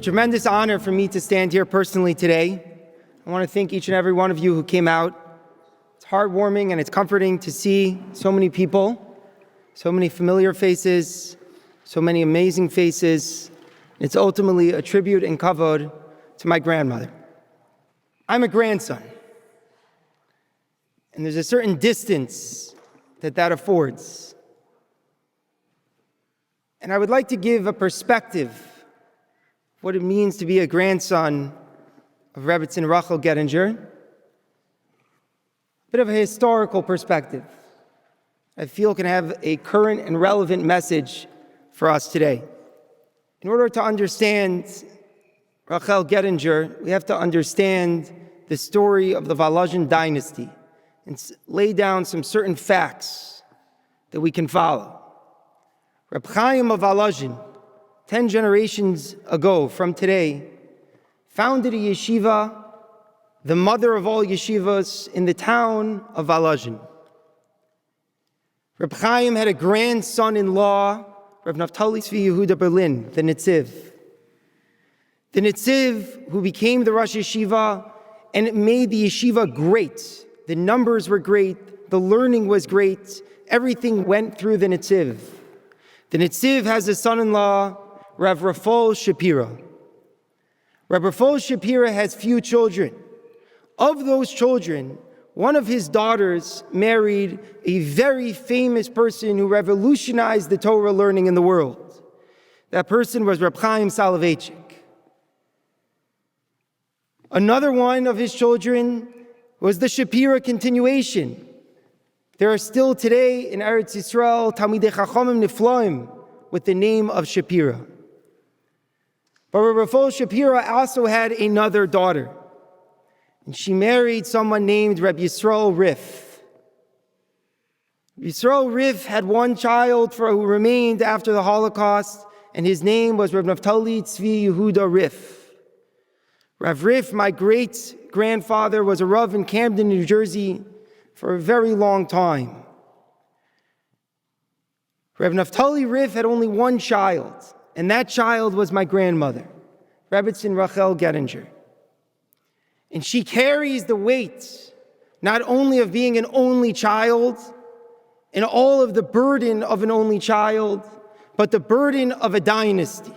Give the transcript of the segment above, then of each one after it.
tremendous honor for me to stand here personally today. I want to thank each and every one of you who came out. It's heartwarming and it's comforting to see so many people, so many familiar faces, so many amazing faces. It's ultimately a tribute and kavod to my grandmother. I'm a grandson, and there's a certain distance that affords. And I would like to give a perspective of what it means to be a grandson of Rebbetzin Racheil Gettinger, a bit of a historical perspective I feel can have a current and relevant message for us today. In order to understand Racheil Gettinger, we have to understand the story of the Volozhin dynasty and lay down some certain facts that we can follow. Reb Chaim of Volozhin, 10 generations ago from today, founded a yeshiva, the mother of all yeshivas, in the town of Volozhin. Reb Chaim had a grandson-in-law, Reb Naftali Tzvi Yehuda Berlin, the Netziv. The Netziv, who became the Rosh Yeshiva, and it made the yeshiva great. The numbers were great, the learning was great, everything went through the Netziv. The Netziv has a son-in-law, Rav Refoel Shapira. Rav Refoel Shapira has few children. Of those children, one of his daughters married a very famous person who revolutionized the Torah learning in the world. That person was Reb Chaim Soloveitchik. Another one of his children was the Shapira continuation. There are still today in Eretz Yisrael Talmidei Chachamim Nifloim with the name of Shapira. But Refoel Shapira also had another daughter, and she married someone named Reb Yisrael Rif. Yisrael Rif had one child who remained after the Holocaust, and his name was Reb Naftali Tzvi Yehuda Rif. Rav Rif, my great-grandfather, was a Rav in Camden, New Jersey for a very long time. Reb Naftali Rif had only one child, and that child was my grandmother, Rebbetzin Racheil Gettinger. And she carries the weight not only of being an only child and all of the burden of an only child, but the burden of a dynasty.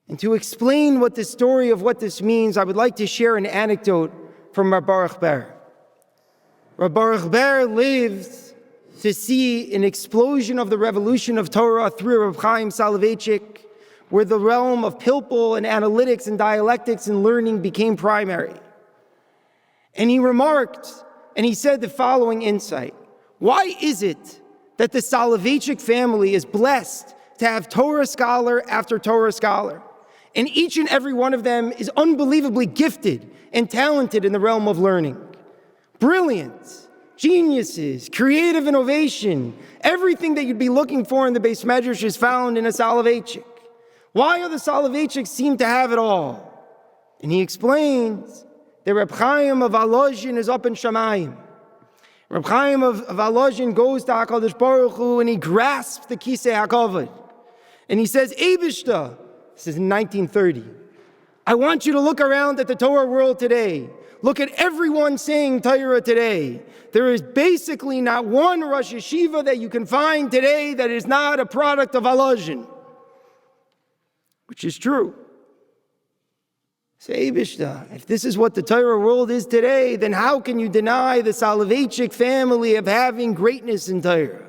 And to explain what the story of what this means, I would like to share an anecdote from Rav Baruch Ber. Rav Baruch Ber lived to see an explosion of the revolution of Torah through Reb Chaim Soloveitchik, where the realm of pilpul and analytics and dialectics and learning became primary. And he remarked, and he said the following insight: why is it that the Soloveitchik family is blessed to have Torah scholar after Torah scholar? And each and every one of them is unbelievably gifted and talented in the realm of learning. Brilliant, geniuses, creative innovation, everything that you'd be looking for in the Beis Medrash is found in a Soloveitchik. Why do the Soloveitchiks seem to have it all? And he explains that Reb Chaim of Volozhin is up in Shamayim. Reb Chaim of Volozhin goes to HaKadosh Baruch Hu and he grasps the Kisei HaKavod. And he says, Eibishter, this is in 1930, I want you to look around at the Torah world today. Look at everyone saying Torah today. There is basically not one Rosh Yeshiva that you can find today that is not a product of Volozhin. Which is true. Say, Eibishter, if this is what the Torah world is today, then how can you deny the Soloveitchik family of having greatness in Torah?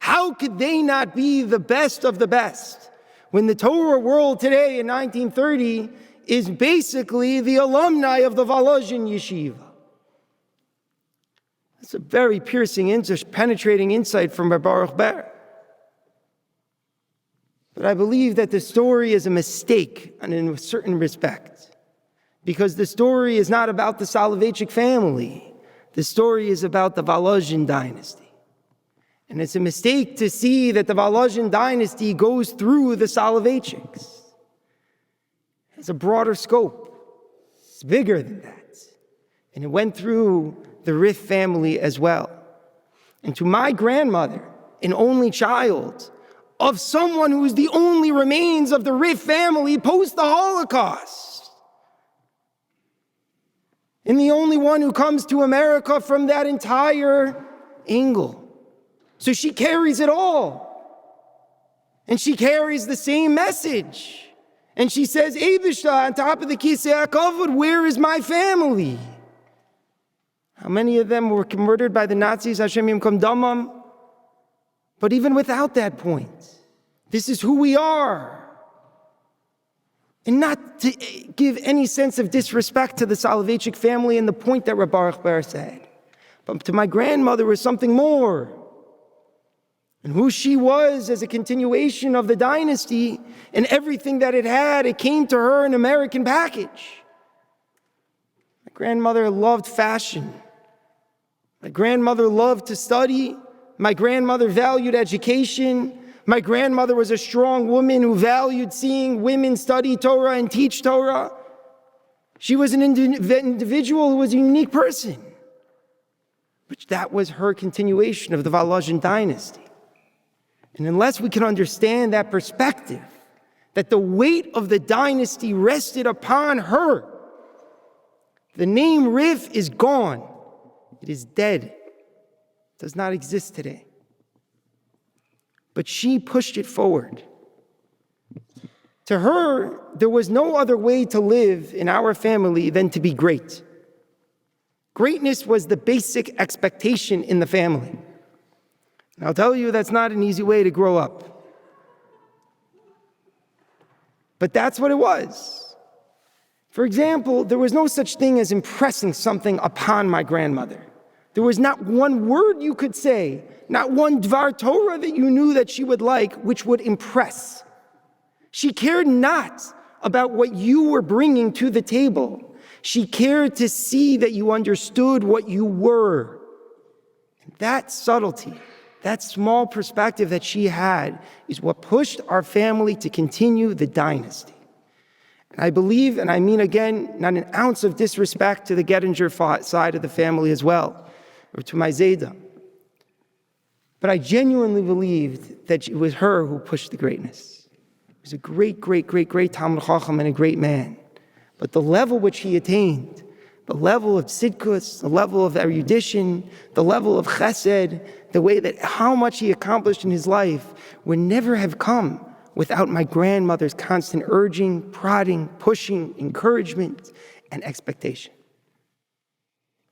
How could they not be the best of the best when the Torah world today in 1930 is basically the alumni of the Volozhin yeshiva? That's a very piercing, penetrating insight from Reb Baruch Ber. But I believe that the story is a mistake in a certain respect, because the story is not about the Soloveitchik family. The story is about the Volozhin dynasty. And it's a mistake to see that the Volozhin dynasty goes through the Soloveitchiks. It's a broader scope. It's bigger than that. And it went through the Rif family as well. And to my grandmother, an only child, of someone who is the only remains of the Rif family post the Holocaust. And the only one who comes to America from that entire angle. So she carries it all. And she carries the same message. And she says, Eibishter, on top of the Kisei HaKavod, where is my family? How many of them were murdered by the Nazis? Hashem Yimkom Damam. But even without that point, this is who we are. And not to give any sense of disrespect to the Soloveitchik family and the point that Rabbi Baruch Ber said. But to my grandmother was something more. And who she was as a continuation of the dynasty and everything that it had, it came to her in an American package. My grandmother loved fashion. My grandmother loved to study. My grandmother valued education. My grandmother was a strong woman who valued seeing women study Torah and teach Torah. She was an individual who was a unique person. But that was her continuation of the Volozhin dynasty. And unless we can understand that perspective, that the weight of the dynasty rested upon her, the name Rif is gone. It is dead. It does not exist today. But she pushed it forward. To her, there was no other way to live in our family than to be great. Greatness was the basic expectation in the family. And I'll tell you, that's not an easy way to grow up. But that's what it was. For example, there was no such thing as impressing something upon my grandmother. There was not one word you could say, not one Dvar Torah that you knew that she would like, which would impress. She cared not about what you were bringing to the table. She cared to see that you understood what you were. And that subtlety, that small perspective that she had is what pushed our family to continue the dynasty. And I believe, and I mean again, not an ounce of disrespect to the Gettinger side of the family as well, or to my Zayda. But I genuinely believed that it was her who pushed the greatness. He was a great, great, great, great Talmid Chacham and a great man. But the level which he attained, the level of tzidkus, the level of erudition, the level of chesed, the way that how much he accomplished in his life would never have come without my grandmother's constant urging, prodding, pushing, encouragement, and expectation.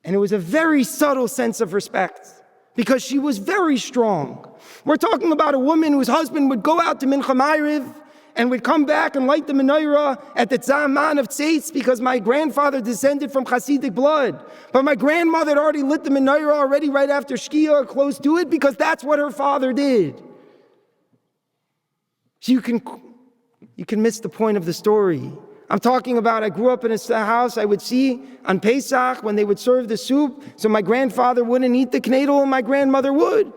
And it was a very subtle sense of respect because she was very strong. We're talking about a woman whose husband would go out to Mincha Ma'ariv and would come back and light the menorah at the Zaman of Tzitz because my grandfather descended from Hasidic blood. But my grandmother had already lit the menorah already right after Shkia or close to it because that's what her father did. So you can miss the point of the story. I'm talking about I grew up in a house I would see on Pesach when they would serve the soup, so my grandfather wouldn't eat the knedel and my grandmother would.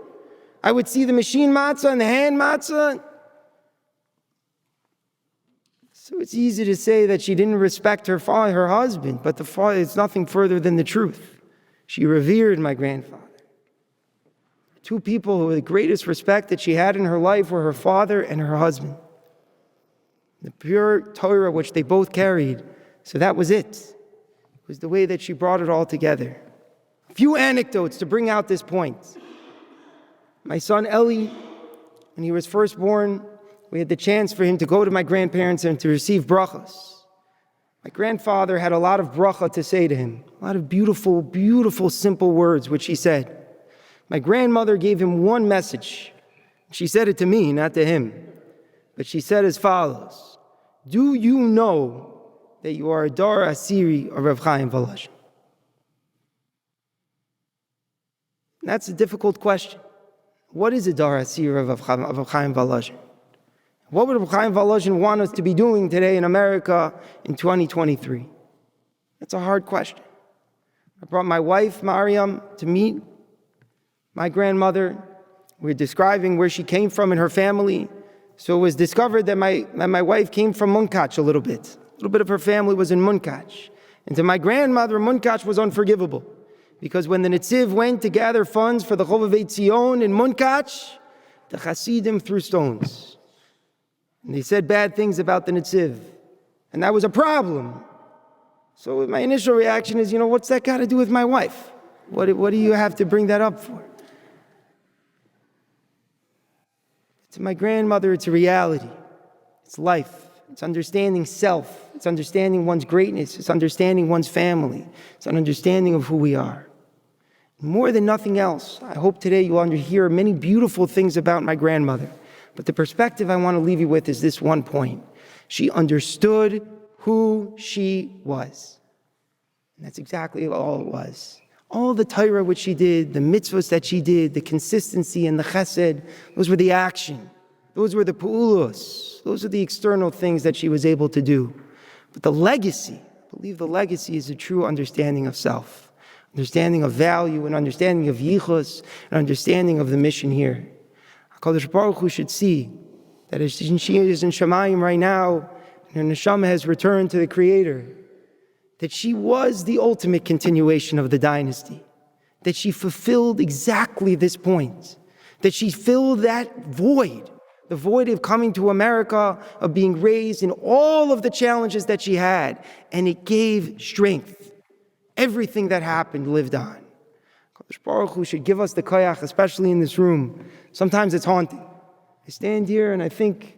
I would see the machine matzah and the hand matzah. So it's easy to say that she didn't respect her husband, but it's nothing further than the truth. She revered my grandfather. Two people who the greatest respect that she had in her life were her father and her husband. The pure Torah which they both carried. So that was it. It was the way that she brought it all together. A few anecdotes to bring out this point. My son Eli, when he was first born, we had the chance for him to go to my grandparents and to receive brachas. My grandfather had a lot of bracha to say to him. A lot of beautiful, beautiful, simple words which he said. My grandmother gave him one message. She said it to me, not to him. But she said as follows: do you know that you are a Dar Asiri of Rav Chaim Volozhin? That's a difficult question. What is a Dar Asiri of Rav Chaim Volozhin? What would Rav Chaim Volozhin want us to be doing today in America in 2023? That's a hard question. I brought my wife, Mariam, to meet my grandmother. We were describing where she came from in her family. So it was discovered that my wife came from Munkach a little bit. A little bit of her family was in Munkach. And to my grandmother, Munkach was unforgivable. Because when the Netziv went to gather funds for the Chovevei Tzion in Munkach, the Hasidim threw stones. And they said bad things about the Netziv. And that was a problem. So my initial reaction is, what's that got to do with my wife? What do you have to bring that up for? To my grandmother, it's a reality. It's life. It's understanding self. It's understanding one's greatness. It's understanding one's family. It's an understanding of who we are. More than nothing else, I hope today you will hear many beautiful things about my grandmother. But the perspective I want to leave you with is this one point. She understood who she was. And that's exactly all it was. All the Torah which she did, the mitzvahs that she did, the consistency and the chesed, those were the action. Those were the pu'ulos. Those are the external things that she was able to do. But the legacy, I believe the legacy is a true understanding of self, understanding of value, and understanding of yichus, and understanding of the mission here. HaKadosh Baruch Hu should see that as she is in Shemayim right now, and her neshama has returned to the Creator, that she was the ultimate continuation of the dynasty, that she fulfilled exactly this point, that she filled that void, the void of coming to America, of being raised in all of the challenges that she had, and it gave strength. Everything that happened lived on. HaKadosh Baruch Hu should give us the koyach, especially in this room. Sometimes it's haunting. I stand here and I think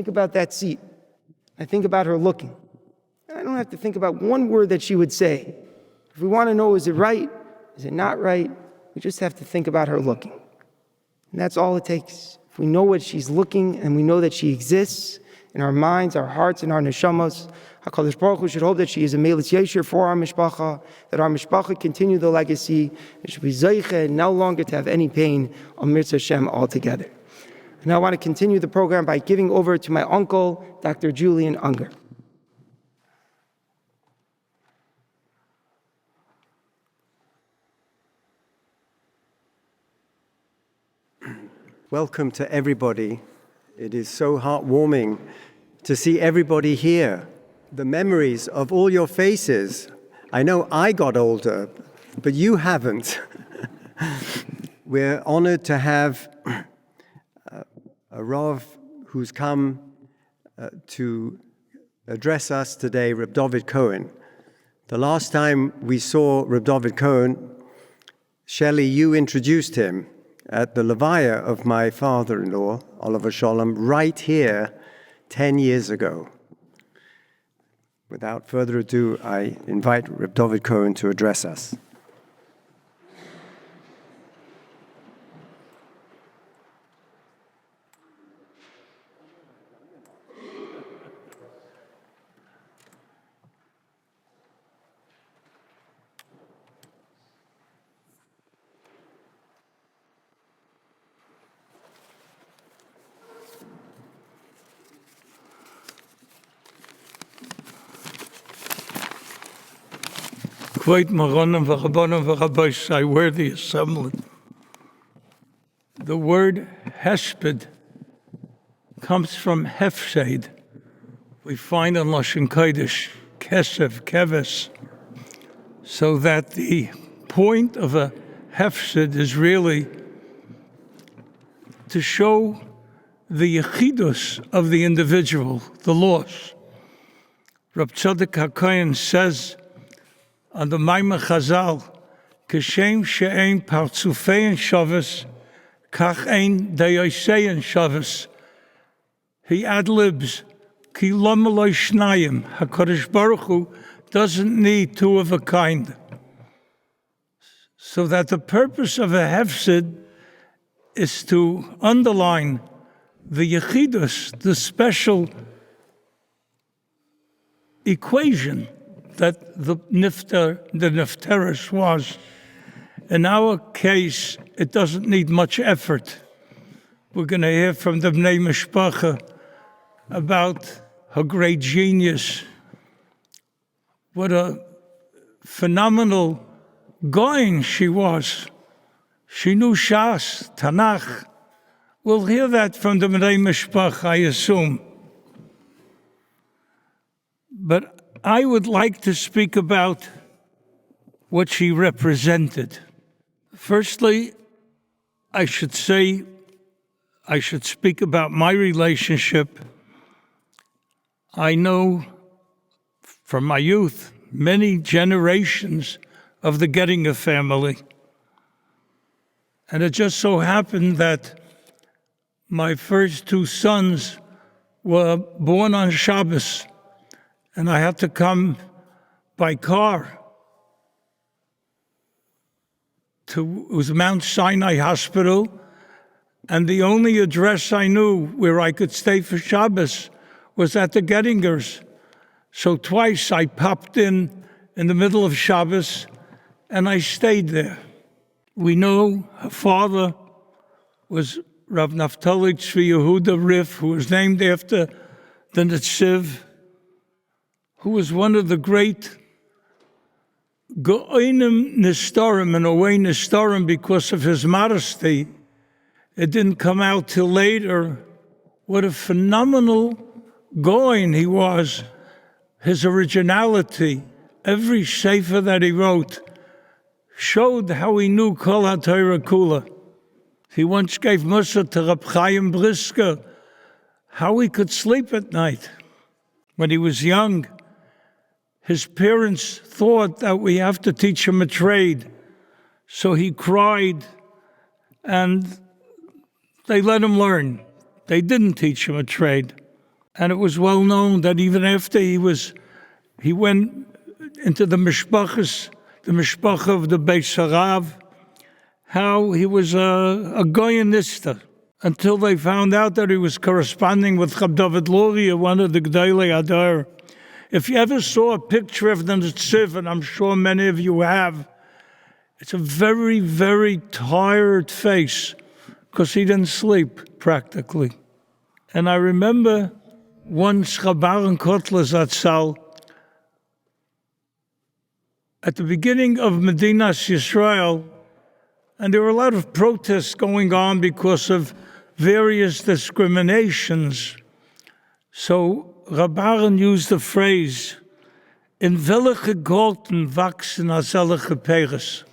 about that seat. I think about her looking. I don't have to think about one word that she would say. If we want to know, is it right? Is it not right? We just have to think about her looking. And that's all it takes. If we know what she's looking and we know that she exists in our minds, our hearts, and our neshamas, HaKadosh Baruch Hu should hope that she is a Meilus Yeshir for our mishpacha, that our mishpacha continue the legacy, and should be zeiche no longer to have any pain on Mirza Hashem altogether. And now I want to continue the program by giving over to my uncle, Dr. Julian Ungar. Welcome to everybody. It is so heartwarming to see everybody here. The memories of all your faces. I know I got older, but you haven't. We're honored to have a Rav who's come to address us today, Reb Dovid Cohen. The last time we saw Reb Dovid Cohen, Shelley, you introduced him at the levaya of my father-in-law, Oliver Sholem, right here 10 years ago. Without further ado, I invite Reb Dovid Cohen to address us. Kveit Maronim v'Rabbanim v'Rabbosai, worthy assembly. The word hesped comes from hefsed. We find in Lashon Kodesh, kesef, keves, so that the point of a hefsed is really to show the yechidus of the individual, the loss. Rab Tzadok HaKohen says on the Maimah Chazal, Kashem she'ein partzufein shavas, kach ein dayosein shavas. He ad-libs, ki lam aloi shnayim. HaKadosh Baruch Hu doesn't need two of a kind. So that the purpose of a hefsid is to underline the yechidus, the special equation that the nefteris was. In our case, it doesn't need much effort. We're going to hear from the Bnei Mishpacha about her great genius. What a phenomenal Goin she was. She knew Shas, Tanakh. We'll hear that from the Bnei Mishpacha, I assume. But I would like to speak about what she represented. Firstly, I should say I should speak about my relationship. I know from my youth many generations of the Gettinger family. And it just so happened that my first two sons were born on Shabbos, and I had to come by car to it was Mount Sinai Hospital, and the only address I knew where I could stay for Shabbos was at the Gettingers. So twice I popped in the middle of Shabbos, and I stayed there. We know her father was Rav Naftali Tzvi Yehuda Rif, who was named after the Netziv, who was one of the great Go'onim Nistarim, in a way Nistarim because of his modesty. It didn't come out till later what a phenomenal Goin he was, his originality. Every sefer that he wrote showed how he knew Kol HaTorah Kula. He once gave Musa to Reb Chaim Brisker how he could sleep at night. When he was young, his parents thought that we have to teach him a trade. So he cried, and they let him learn. They didn't teach him a trade. And it was well known that even after he went into the mishpacha of the Beis Harav, how he was a goyonista, until they found out that he was corresponding with Reb Dovid Luria, one of the Gdolei Adar. If you ever saw a picture of the Netziv, and I'm sure many of you have, it's a very, very tired face, because he didn't sleep, practically. And I remember once Chabaran Kotler Zatzal, at the beginning of Medinas Yisrael, and there were a lot of protests going on because of various discriminations. So Rabbaran used the phrase, "In welche Garten wachsen aselige Peres?"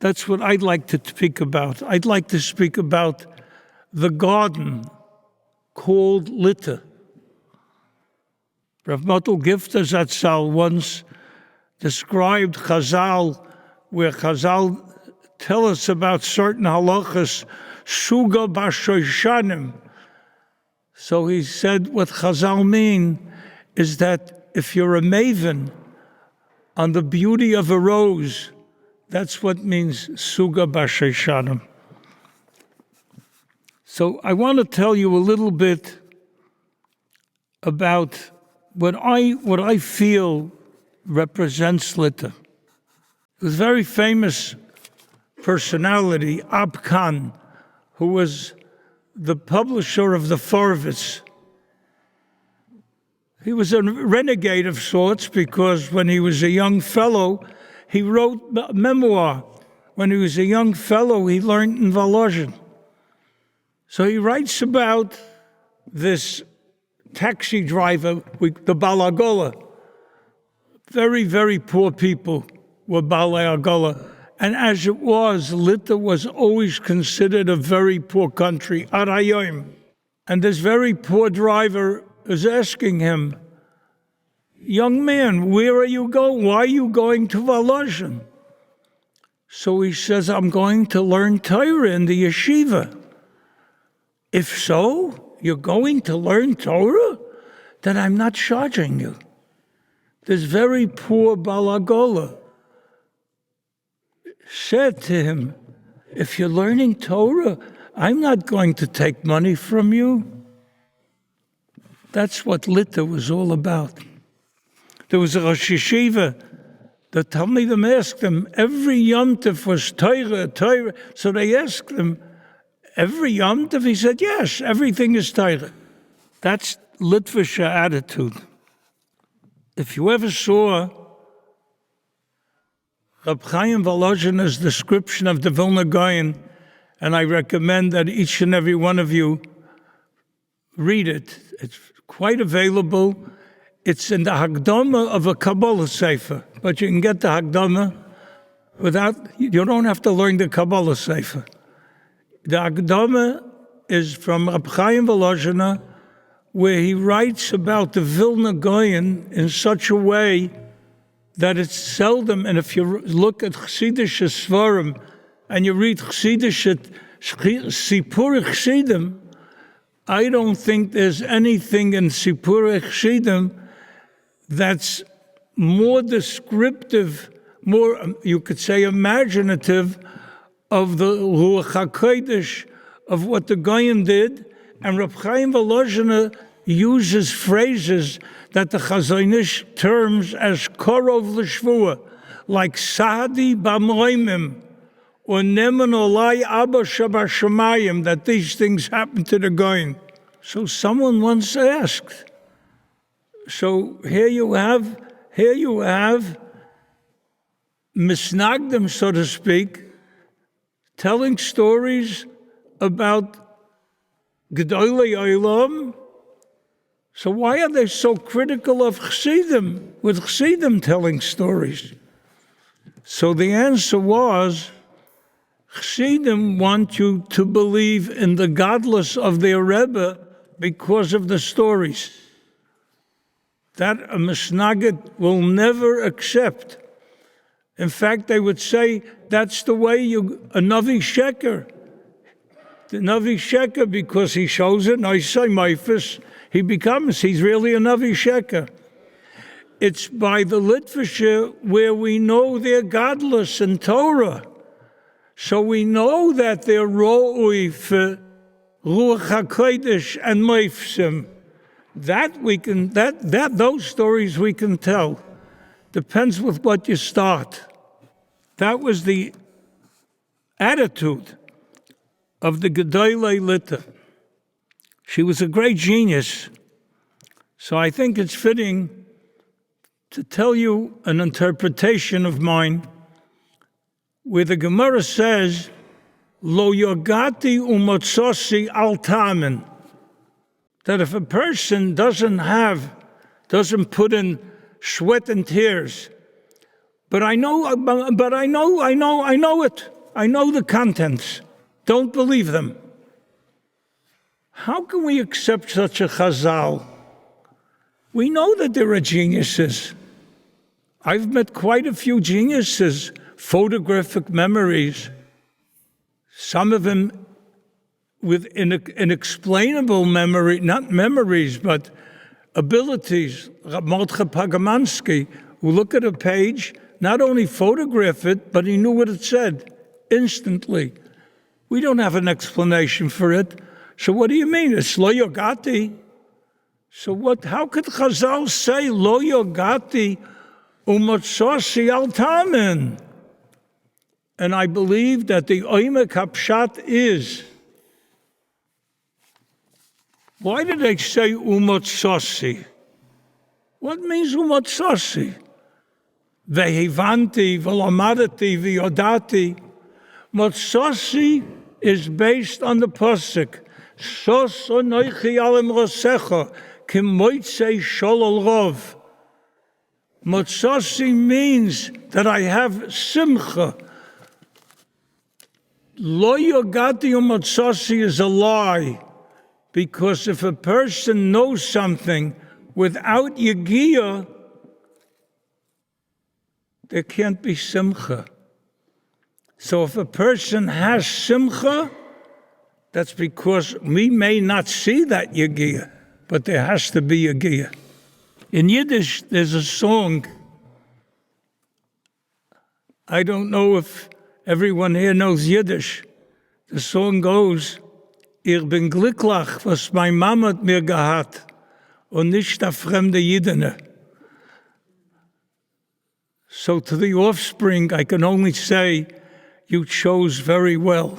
That's what I'd like to speak about. I'd like to speak about the garden called Litter. Rav Motel Gifter Zatzal once described Chazal, where Chazal tell us about certain halachas, Suga B'Shoshanim. So he said what Chazal mean is that if you're a maven on the beauty of a rose, that's what means Suga B'Shoshanim. So I want to tell you a little bit about what I feel represents Litter. It was a very famous personality, Ab Khan, who was the publisher of the Farvitz. He was a renegade of sorts because when he was a young fellow, he wrote a memoir. When he was a young fellow, he learned in Volozhin. So he writes about this taxi driver, the Balagola. Very, very poor people were Balagola. And as it was, Litter was always considered a very poor country, Arayim. And this very poor driver is asking him, "Young man, where are you going? Why are you going to Volozhin?" So he says, "I'm going to learn Torah in the yeshiva." "If so, you're going to learn Torah? Then I'm not charging you." This very poor Balagola said to him, "If you're learning Torah, I'm not going to take money from you." That's what Litter was all about. There was a Rosh Yeshiva. The Talmidim asked him, every Yom Tov was Torah, Torah. So they asked him, every Yom Tov? He said, yes, everything is Torah. That's Litvische attitude. If you ever saw Reb Chaim Volozhin's description of the Vilna Gaon, and I recommend that each and every one of you read it. It's quite available. It's in the Hagdama of a Kabbalah Sefer, but you can get the Hagdama you don't have to learn the Kabbalah Sefer. The Hagdama is from Reb Chaim Volozhiner, where he writes about the Vilna Gaon in such a way that it's seldom, and if you look at Chassidish Svarim and you read Chassidish Sipurei Chassidim, I don't think there's anything in Sipurei Chassidim that's more descriptive, more, you could say, imaginative of the Ruach HaKodesh, of what the Goyen did. And Reb Chaim Volozhiner uses phrases that the Chazon Ish terms as korov l'shvua, like Sahadi b'moimim, or Neman olai Abba Shabashamayim, that these things happen to the Goyen. So someone once asked, so here you have misnagdim, so to speak, telling stories about Gedolei Olam. So why are they so critical of Chassidim, with Chassidim telling stories? So the answer was, Chassidim want you to believe in the godless of their Rebbe because of the stories. That a misnagid will never accept. In fact, they would say that's the way a Navi Sheker. The Navi Sheker, because he shows it, Noisei Meifus, he's really a Navi Sheker. It's by the literature where we know they're godless in Torah. So we know that they're ro'ui for Ruach HaKodesh and Meifsim. Those stories we can tell. Depends with what you start. That was the attitude of the Gedolei Litta. She was a great genius. So I think it's fitting to tell you an interpretation of mine where the Gemara says, Lo yogati umotsosi al tamen, that if a person doesn't put in sweat and tears, but I know it. I know the contents. Don't believe them. How can we accept such a chazal? We know that there are geniuses. I've met quite a few geniuses, photographic memories, some of them with inexplainable memory, not memories, but abilities. Mordechai Pagamansky, who look at a page, not only photograph it, but he knew what it said instantly. We don't have an explanation for it. So what do you mean? It's lo yogati. So how could Chazal say lo yogati umatsosi al tamen? And I believe that the oimek hapshat is, why did they say umatsosi? What means umatsosi? Vehivanti, velamadati, vyodati. Matsosi is based on the pasuk. Sos onoichi alem rosecha, kim moitzei sholol rov. Matsosi means that I have simcha. Lo yogati umatsosi is a lie, because if a person knows something without yegiyah, there can't be simcha. So if a person has simcha, that's because we may not see that yegiyah, but there has to be yegiyah. In Yiddish, there's a song. I don't know if everyone here knows Yiddish. The song goes, Ich bin glücklich, was mein Mama hat mir gehabt, und nicht a fremde Jidene. So to the offspring, I can only say, you chose very well.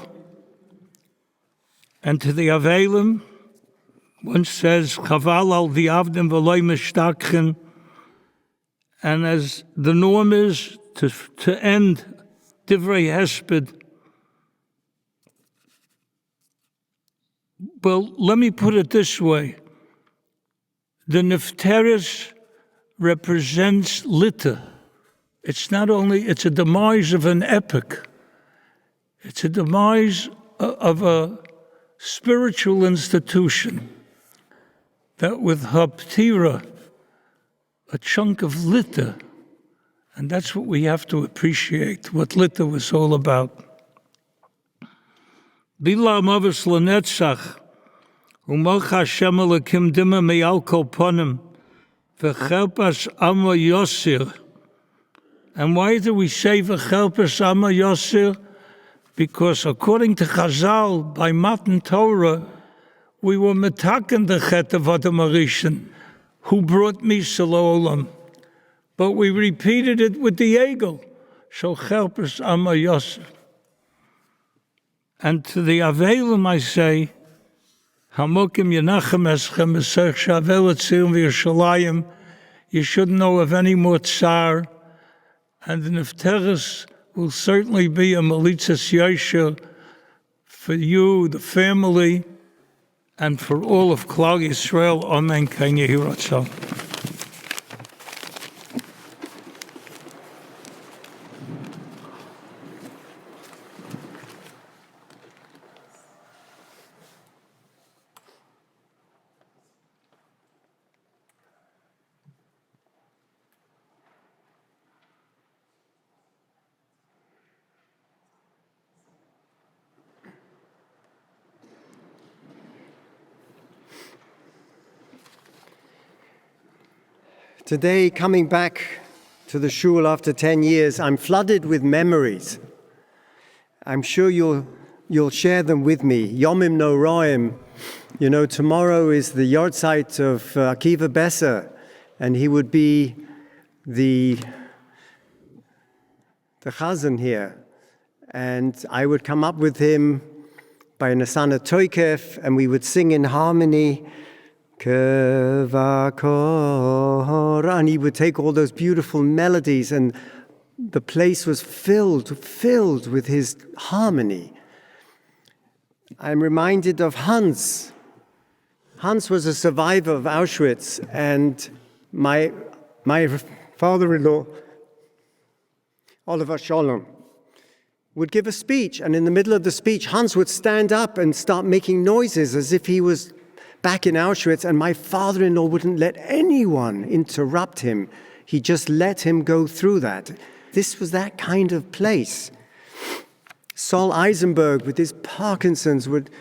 And to the Avelim, one says, Chaval al diavdim v'loy mishtakchen. And as the norm is, to end Divrei Hesped, well, let me put it this way. The Nefteris represents Litta. It's a demise of an epic. It's a demise of spiritual institution that with her ptira, a chunk of litter, and that's what we have to appreciate, what litter was all about. Bila amavis lenetzach, u'malcha Hashem Elokim dima me'al kol ponim, v'chelpas ama yosir. And why do we say v'chelpas ama yosir? Because according to Chazal, by Matan Torah, we were metaken the chet of Adam Arishan, who brought Misa Olam. But we repeated it with the Egel, so chelpas ama yosir. And to the Avelim I say, Hamokim Yenachem Eschem Esech Shavel Etzil V'Yerushalayim. You shouldn't know of any more tsar, and the Nefteres will certainly be a Malitzas Yosher for you, the family, and for all of Klal Yisrael. Amen. Ken Yehi Ratzon. Today, coming back to the shul after 10 years, I'm flooded with memories. I'm sure you'll share them with me. Yomim no roim. You know, tomorrow is the yahrzeit of Akiva Besser, and he would be the chazan here. And I would come up with him by Nasana Toikef, and we would sing in harmony. And he would take all those beautiful melodies, and the place was filled with his harmony. I'm reminded of Hans. Hans was a survivor of Auschwitz, and my father-in-law, Oliver Sholem, would give a speech, and in the middle of the speech, Hans would stand up and start making noises as if he was back in Auschwitz, and my father-in-law wouldn't let anyone interrupt him. He just let him go through that. This was that kind of place. Sol Eisenberg, with his Parkinson's, would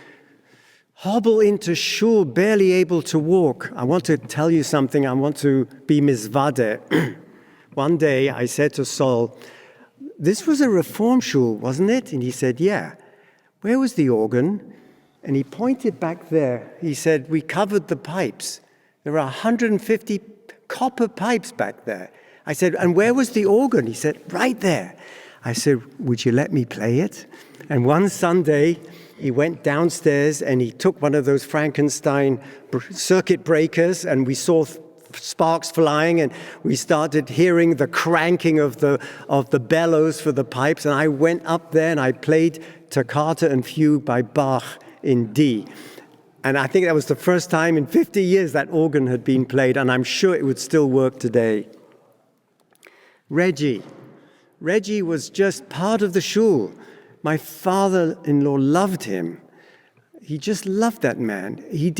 hobble into shul, barely able to walk. I want to tell you something. I want to be mizvadeh. One day, I said to Sol, "This was a reform shul, wasn't it?" And he said, "Yeah." "Where was the organ?" And he pointed back there. He said, "We covered the pipes. There are 150 copper pipes back there." I said, "And where was the organ?" He said, "Right there." I said, "Would you let me play it?" And one Sunday, he went downstairs and he took one of those Frankenstein circuit breakers, and we saw sparks flying, and we started hearing the cranking of the bellows for the pipes. And I went up there and I played Toccata and Fugue by Bach in D. And I think that was the first time in 50 years that organ had been played, and I'm sure it would still work today. Reggie was just part of the shul. My father-in-law loved him. He just loved that man. He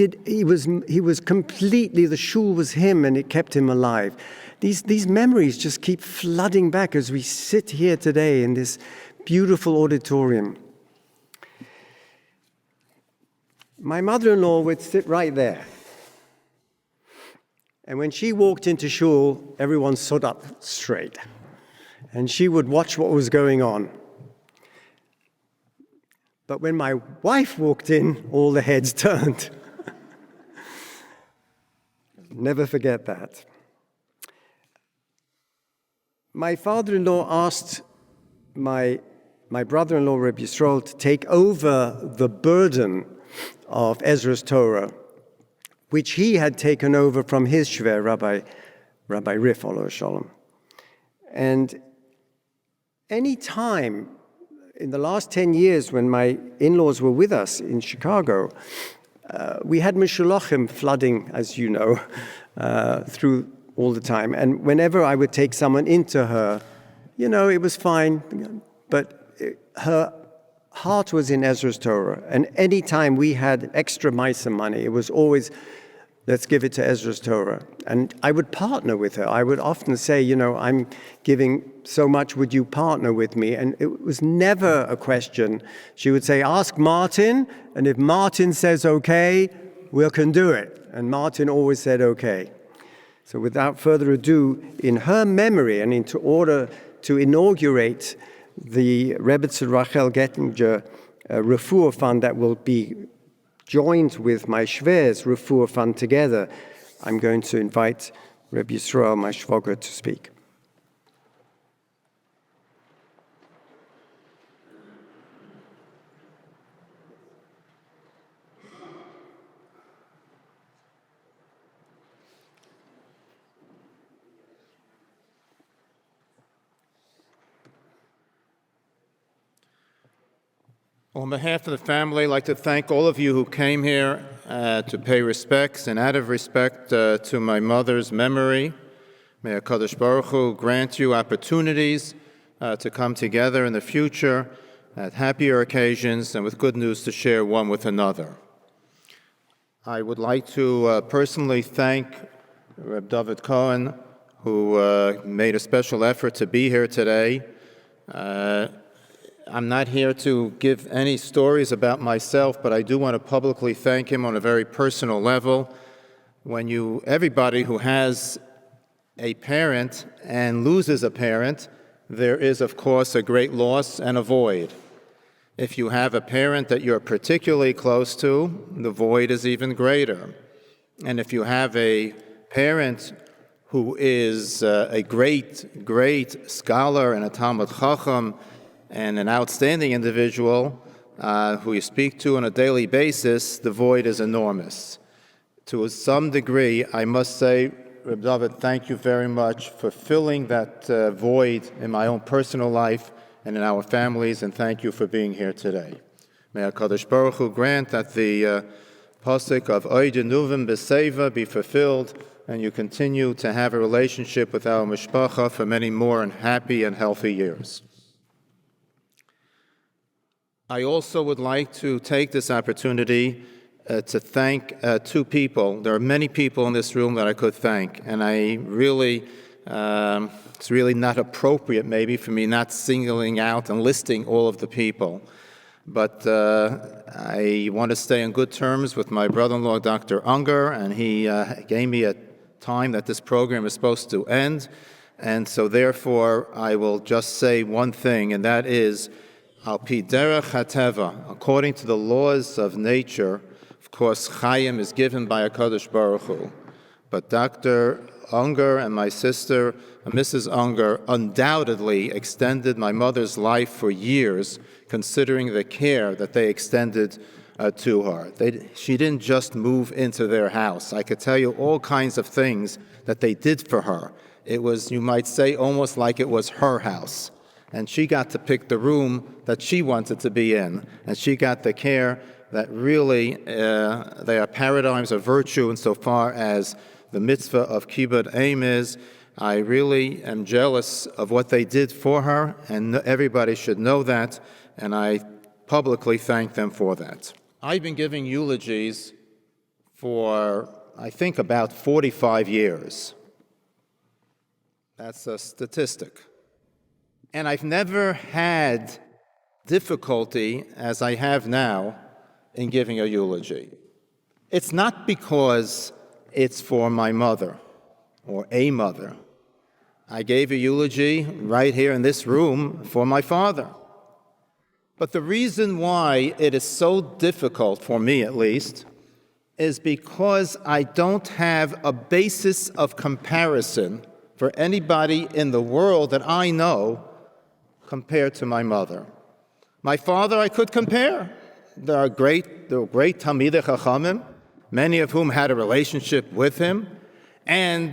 was completely, the shul was him, and it kept him alive. These memories just keep flooding back as we sit here today in this beautiful auditorium. My mother-in-law would sit right there. And when she walked into shul, everyone stood up straight. And she would watch what was going on. But when my wife walked in, all the heads turned. Never forget that. My father-in-law asked my brother-in-law, Rabbi Yisrael, to take over the burden of Ezra's Torah, which he had taken over from his shver, Rabbi Refoel Shalom. And any time in the last 10 years when my in-laws were with us in Chicago, we had Mishlochim flooding, as you know, through all the time. And whenever I would take someone into her, it was fine, but her heart was in Ezra's Torah. And any time we had extra Misa money, it was always, let's give it to Ezra's Torah. And I would partner with her. I would often say, I'm giving so much, would you partner with me? And it was never a question. She would say, ask Martin, and if Martin says okay, we can do it. And Martin always said okay. So without further ado, in her memory and in order to inaugurate the Rebbetzin Racheil Gettinger Refoel Fund that will be joined with my Shver's Refoel Fund together, I'm going to invite Rabbi Yisrael, my Shvoger, to speak. On behalf of the family, I'd like to thank all of you who came here to pay respects, and out of respect to my mother's memory, may HaKadosh Baruch Hu grant you opportunities to come together in the future at happier occasions and with good news to share one with another. I would like to personally thank Reb David Cohen, who made a special effort to be here today. I'm not here to give any stories about myself, but I do want to publicly thank him on a very personal level. Everybody who has a parent and loses a parent, there is, of course, a great loss and a void. If you have a parent that you're particularly close to, the void is even greater. And if you have a parent who is a great, great scholar and a Talmud Chacham, and an outstanding individual who you speak to on a daily basis, the void is enormous. To some degree, I must say, Reb David, thank you very much for filling that void in my own personal life and in our families, and thank you for being here today. May HaKadosh Baruch Hu grant that the pasuk of Oid Nuvim B'Seva be fulfilled, and you continue to have a relationship with our mishpacha for many more and happy and healthy years. I also would like to take this opportunity to thank two people. There are many people in this room that I could thank, and it's really not appropriate maybe for me not singling out and listing all of the people. But I want to stay on good terms with my brother-in-law, Dr. Ungar, and he gave me a time that this program is supposed to end. And so therefore, I will just say one thing, and that is, Al pi derech hateva, according to the laws of nature, of course, Chaim is given by HaKadosh Baruch Hu. But Dr. Ungar and my sister, Mrs. Ungar, undoubtedly extended my mother's life for years, considering the care that they extended to her. She didn't just move into their house. I could tell you all kinds of things that they did for her. It was, you might say, almost like it was her house. And she got to pick the room that she wanted to be in. And she got the care that really, they are paradigms of virtue insofar as the mitzvah of kibbud aim is. I really am jealous of what they did for her, and everybody should know that, and I publicly thank them for that. I've been giving eulogies for, I think, about 45 years. That's a statistic. And I've never had difficulty, as I have now, in giving a eulogy. It's not because it's for my mother or a mother. I gave a eulogy right here in this room for my father. But the reason why it is so difficult, for me at least, is because I don't have a basis of comparison for anybody in the world that I know compared to my mother. My father I could compare. There were great Talmidei Chachamim, many of whom had a relationship with him, and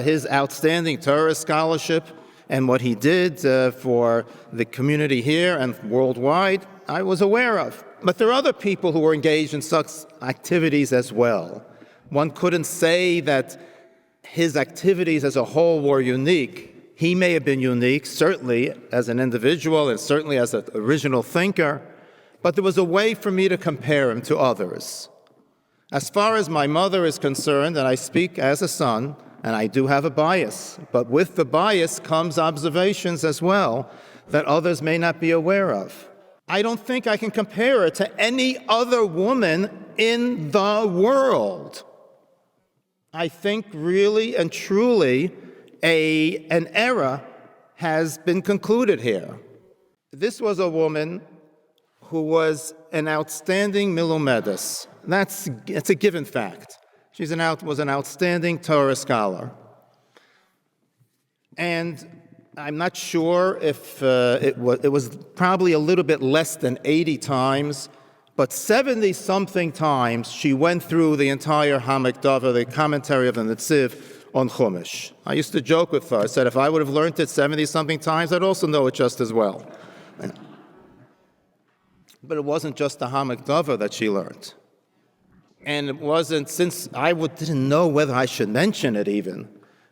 his outstanding Torah scholarship and what he did for the community here and worldwide, I was aware of. But there are other people who were engaged in such activities as well. One couldn't say that his activities as a whole were unique. He may have been unique, certainly as an individual and certainly as an original thinker, but there was a way for me to compare him to others. As far as my mother is concerned, and I speak as a son, and I do have a bias, but with the bias comes observations as well that others may not be aware of. I don't think I can compare her to any other woman in the world. I think really and truly an era has been concluded here. This was a woman who was an outstanding milomedes. It's a given fact. She was an outstanding Torah scholar. And I'm not sure if it was probably a little bit less than 80 times, but 70-something times she went through the entire Hamikdava, the commentary of the Netziv on Chumash. I used to joke with her. I said, if I would have learned it 70-something times, I'd also know it just as well. But it wasn't just the Hamikdava that she learned. And it wasn't, since I didn't know whether I should mention it even,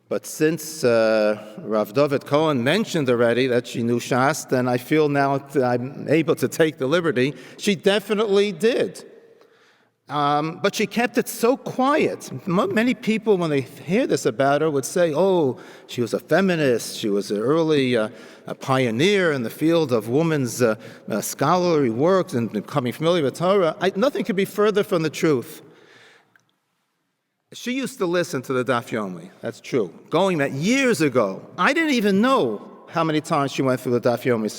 but since Rav David Cohen mentioned already that she knew Shas, then I feel now I'm able to take the liberty. She definitely did. But she kept it so quiet. Many people, when they hear this about her, would say, oh, she was a feminist, she was an early a pioneer in the field of women's scholarly work and becoming familiar with Torah. Nothing could be further from the truth. She used to listen to the Daf Yomi, that's true. Going back years ago, I didn't even know how many times she went through the Daf Yomi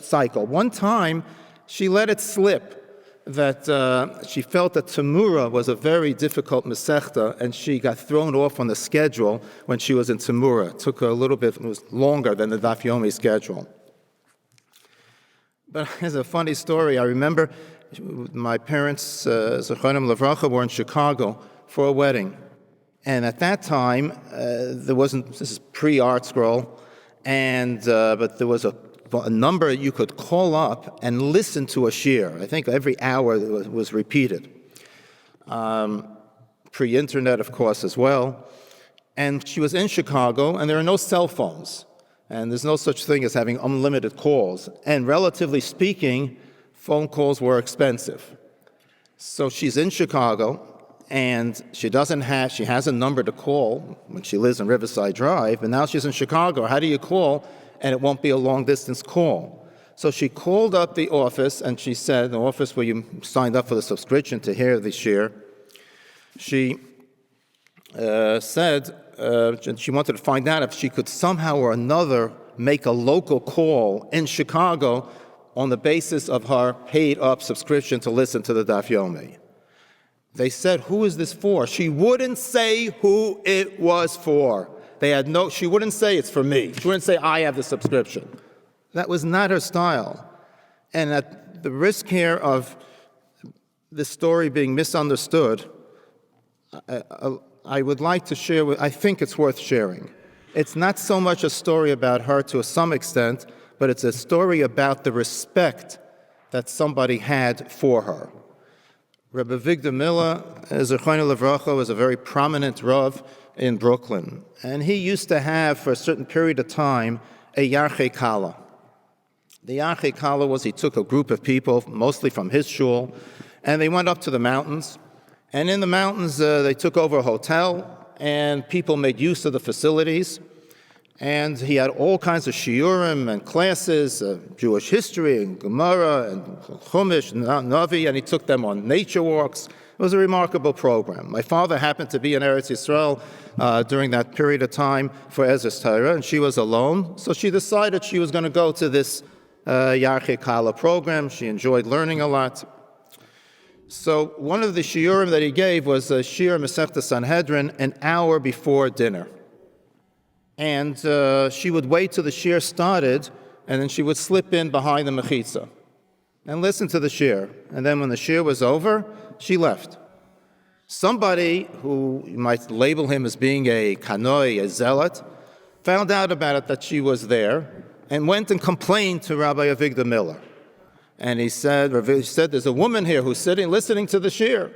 cycle. One time, she let it slip that she felt that Tamura was a very difficult Masechta, and she got thrown off on the schedule when she was in Tamura. It took her a little bit, it was longer than the Daf Yomi schedule. But there's a funny story. I remember my parents, Zechronim Levracha, were in Chicago for a wedding. And at that time, this is pre-Art Scroll, but there was a number you could call up and listen to a shiur. I think every hour it was repeated. Pre-internet, of course, as well. And she was in Chicago, and there are no cell phones. And there's no such thing as having unlimited calls. And relatively speaking, phone calls were expensive. So she's in Chicago, and she has a number to call when she lives in Riverside Drive, and now she's in Chicago. How do you call? And it won't be a long-distance call. So she called up the office, and she said, the office where you signed up for the subscription to hear the shiur, she said she wanted to find out if she could somehow or another make a local call in Chicago on the basis of her paid-up subscription to listen to the Daf Yomi. They said, who is this for? She wouldn't say who it was for. She wouldn't say it's for me. She wouldn't say I have the subscription. That was not her style. And at the risk here of this story being misunderstood, I would like to share I think it's worth sharing. It's not so much a story about her to some extent, but it's a story about the respect that somebody had for her. Rabbi Victor Miller, Zechrono Levracha, was a very prominent Rav in Brooklyn. And he used to have, for a certain period of time, a Yarchei Kala. The Yarchei Kala was he took a group of people, mostly from his shul, and they went up to the mountains. And in the mountains, they took over a hotel, and people made use of the facilities. And he had all kinds of shiurim and classes, Jewish history and Gemara and Chumash and Navi, and he took them on nature walks. It was a remarkable program. My father happened to be in Eretz Yisrael during that period of time for Ezra's Torah, and she was alone, so she decided she was going to go to this Yarchei Kala program. She enjoyed learning a lot. So one of the shiurim that he gave was a shiur Masechta Sanhedrin an hour before dinner. And she would wait till the shiur started, and then she would slip in behind the mechitza and listen to the shiur. And then when the shiur was over, she left. Somebody who you might label him as being a kanoi, a zealot, found out about it that she was there and went and complained to Rabbi Avigdor Miller. And he said, there's a woman here who's sitting, listening to the shiur.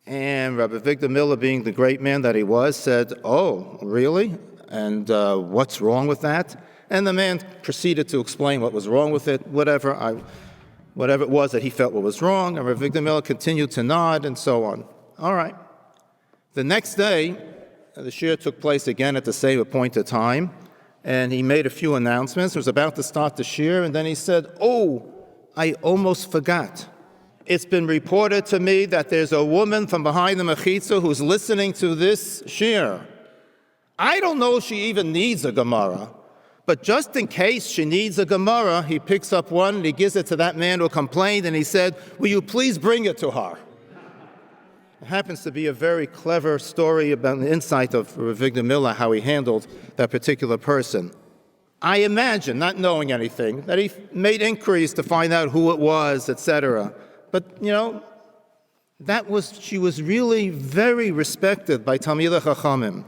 And Rabbi Avigdor Miller, being the great man that he was, said, oh, really? And what's wrong with that? And the man proceeded to explain what was wrong with it, whatever it was that he felt what was wrong. And Rav Avigdor Miller continued to nod and so on. All right. The next day, the shir took place again at the same appointed time, and he made a few announcements. He was about to start the shir, and then he said, "Oh, I almost forgot. It's been reported to me that there's a woman from behind the mechitza who's listening to this shir. I don't know if she even needs a Gemara, but just in case she needs a Gemara," he picks up one and he gives it to that man who complained, and he said, "Will you please bring it to her?" It happens to be a very clever story about the insight of Rav Avigdor Miller, how he handled that particular person. I imagine, not knowing anything, that he made inquiries to find out who it was, etc. But, she was really very respected by Talmidei Chachamim.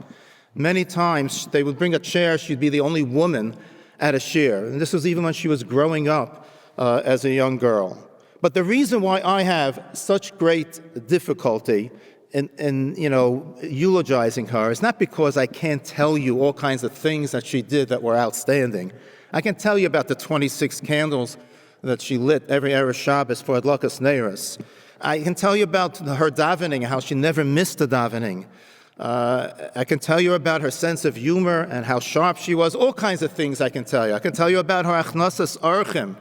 Many times they would bring a chair, she'd be the only woman at a shir. And this was even when she was growing up as a young girl. But the reason why I have such great difficulty in eulogizing her is not because I can't tell you all kinds of things that she did that were outstanding. I can tell you about the 26 candles that she lit every Erev Shabbos for Adlakas Neiros. I can tell you about her davening, how she never missed a davening. I can tell you about her sense of humor and how sharp she was. All kinds of things I can tell you. I can tell you about her achnasas orchim,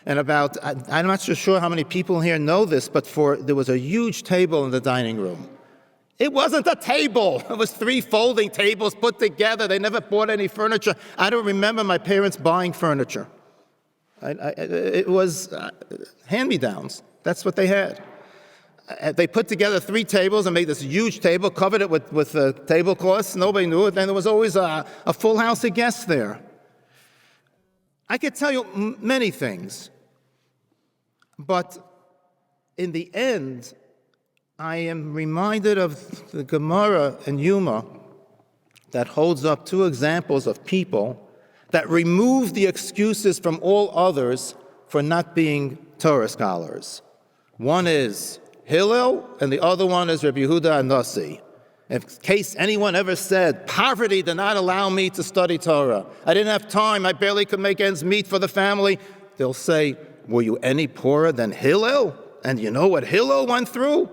and about, I'm not so sure how many people here know this, but there was a huge table in the dining room. It wasn't a table. It was 3 folding tables put together. They never bought any furniture. I don't remember my parents buying furniture. It was hand-me-downs. That's what they had. They put together 3 tables and made this huge table, covered it with tablecloths. Nobody knew it. And there was always a full house of guests there. I could tell you many things. But in the end, I am reminded of the Gemara in Yuma that holds up 2 examples of people that remove the excuses from all others for not being Torah scholars. One is Hillel, and the other one is Rabbi Yehuda Anasi. In case anyone ever said, poverty did not allow me to study Torah, I didn't have time, I barely could make ends meet for the family, they'll say, were you any poorer than Hillel? And you know what Hillel went through?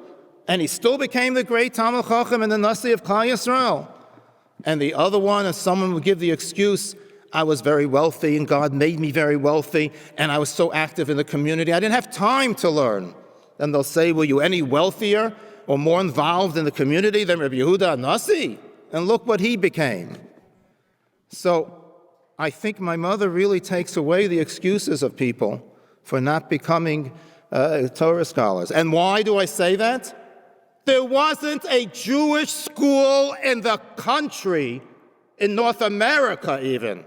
And he still became the great Talmid Chacham and the Nasi of Klal Yisrael. And the other one, if someone would give the excuse, I was very wealthy and God made me very wealthy and I was so active in the community, I didn't have time to learn. Then they'll say, were you any wealthier or more involved in the community than Rabbi Yehuda Nasi? And look what he became. So I think my mother really takes away the excuses of people for not becoming Torah scholars. And why do I say that? There wasn't a Jewish school in the country, in North America even,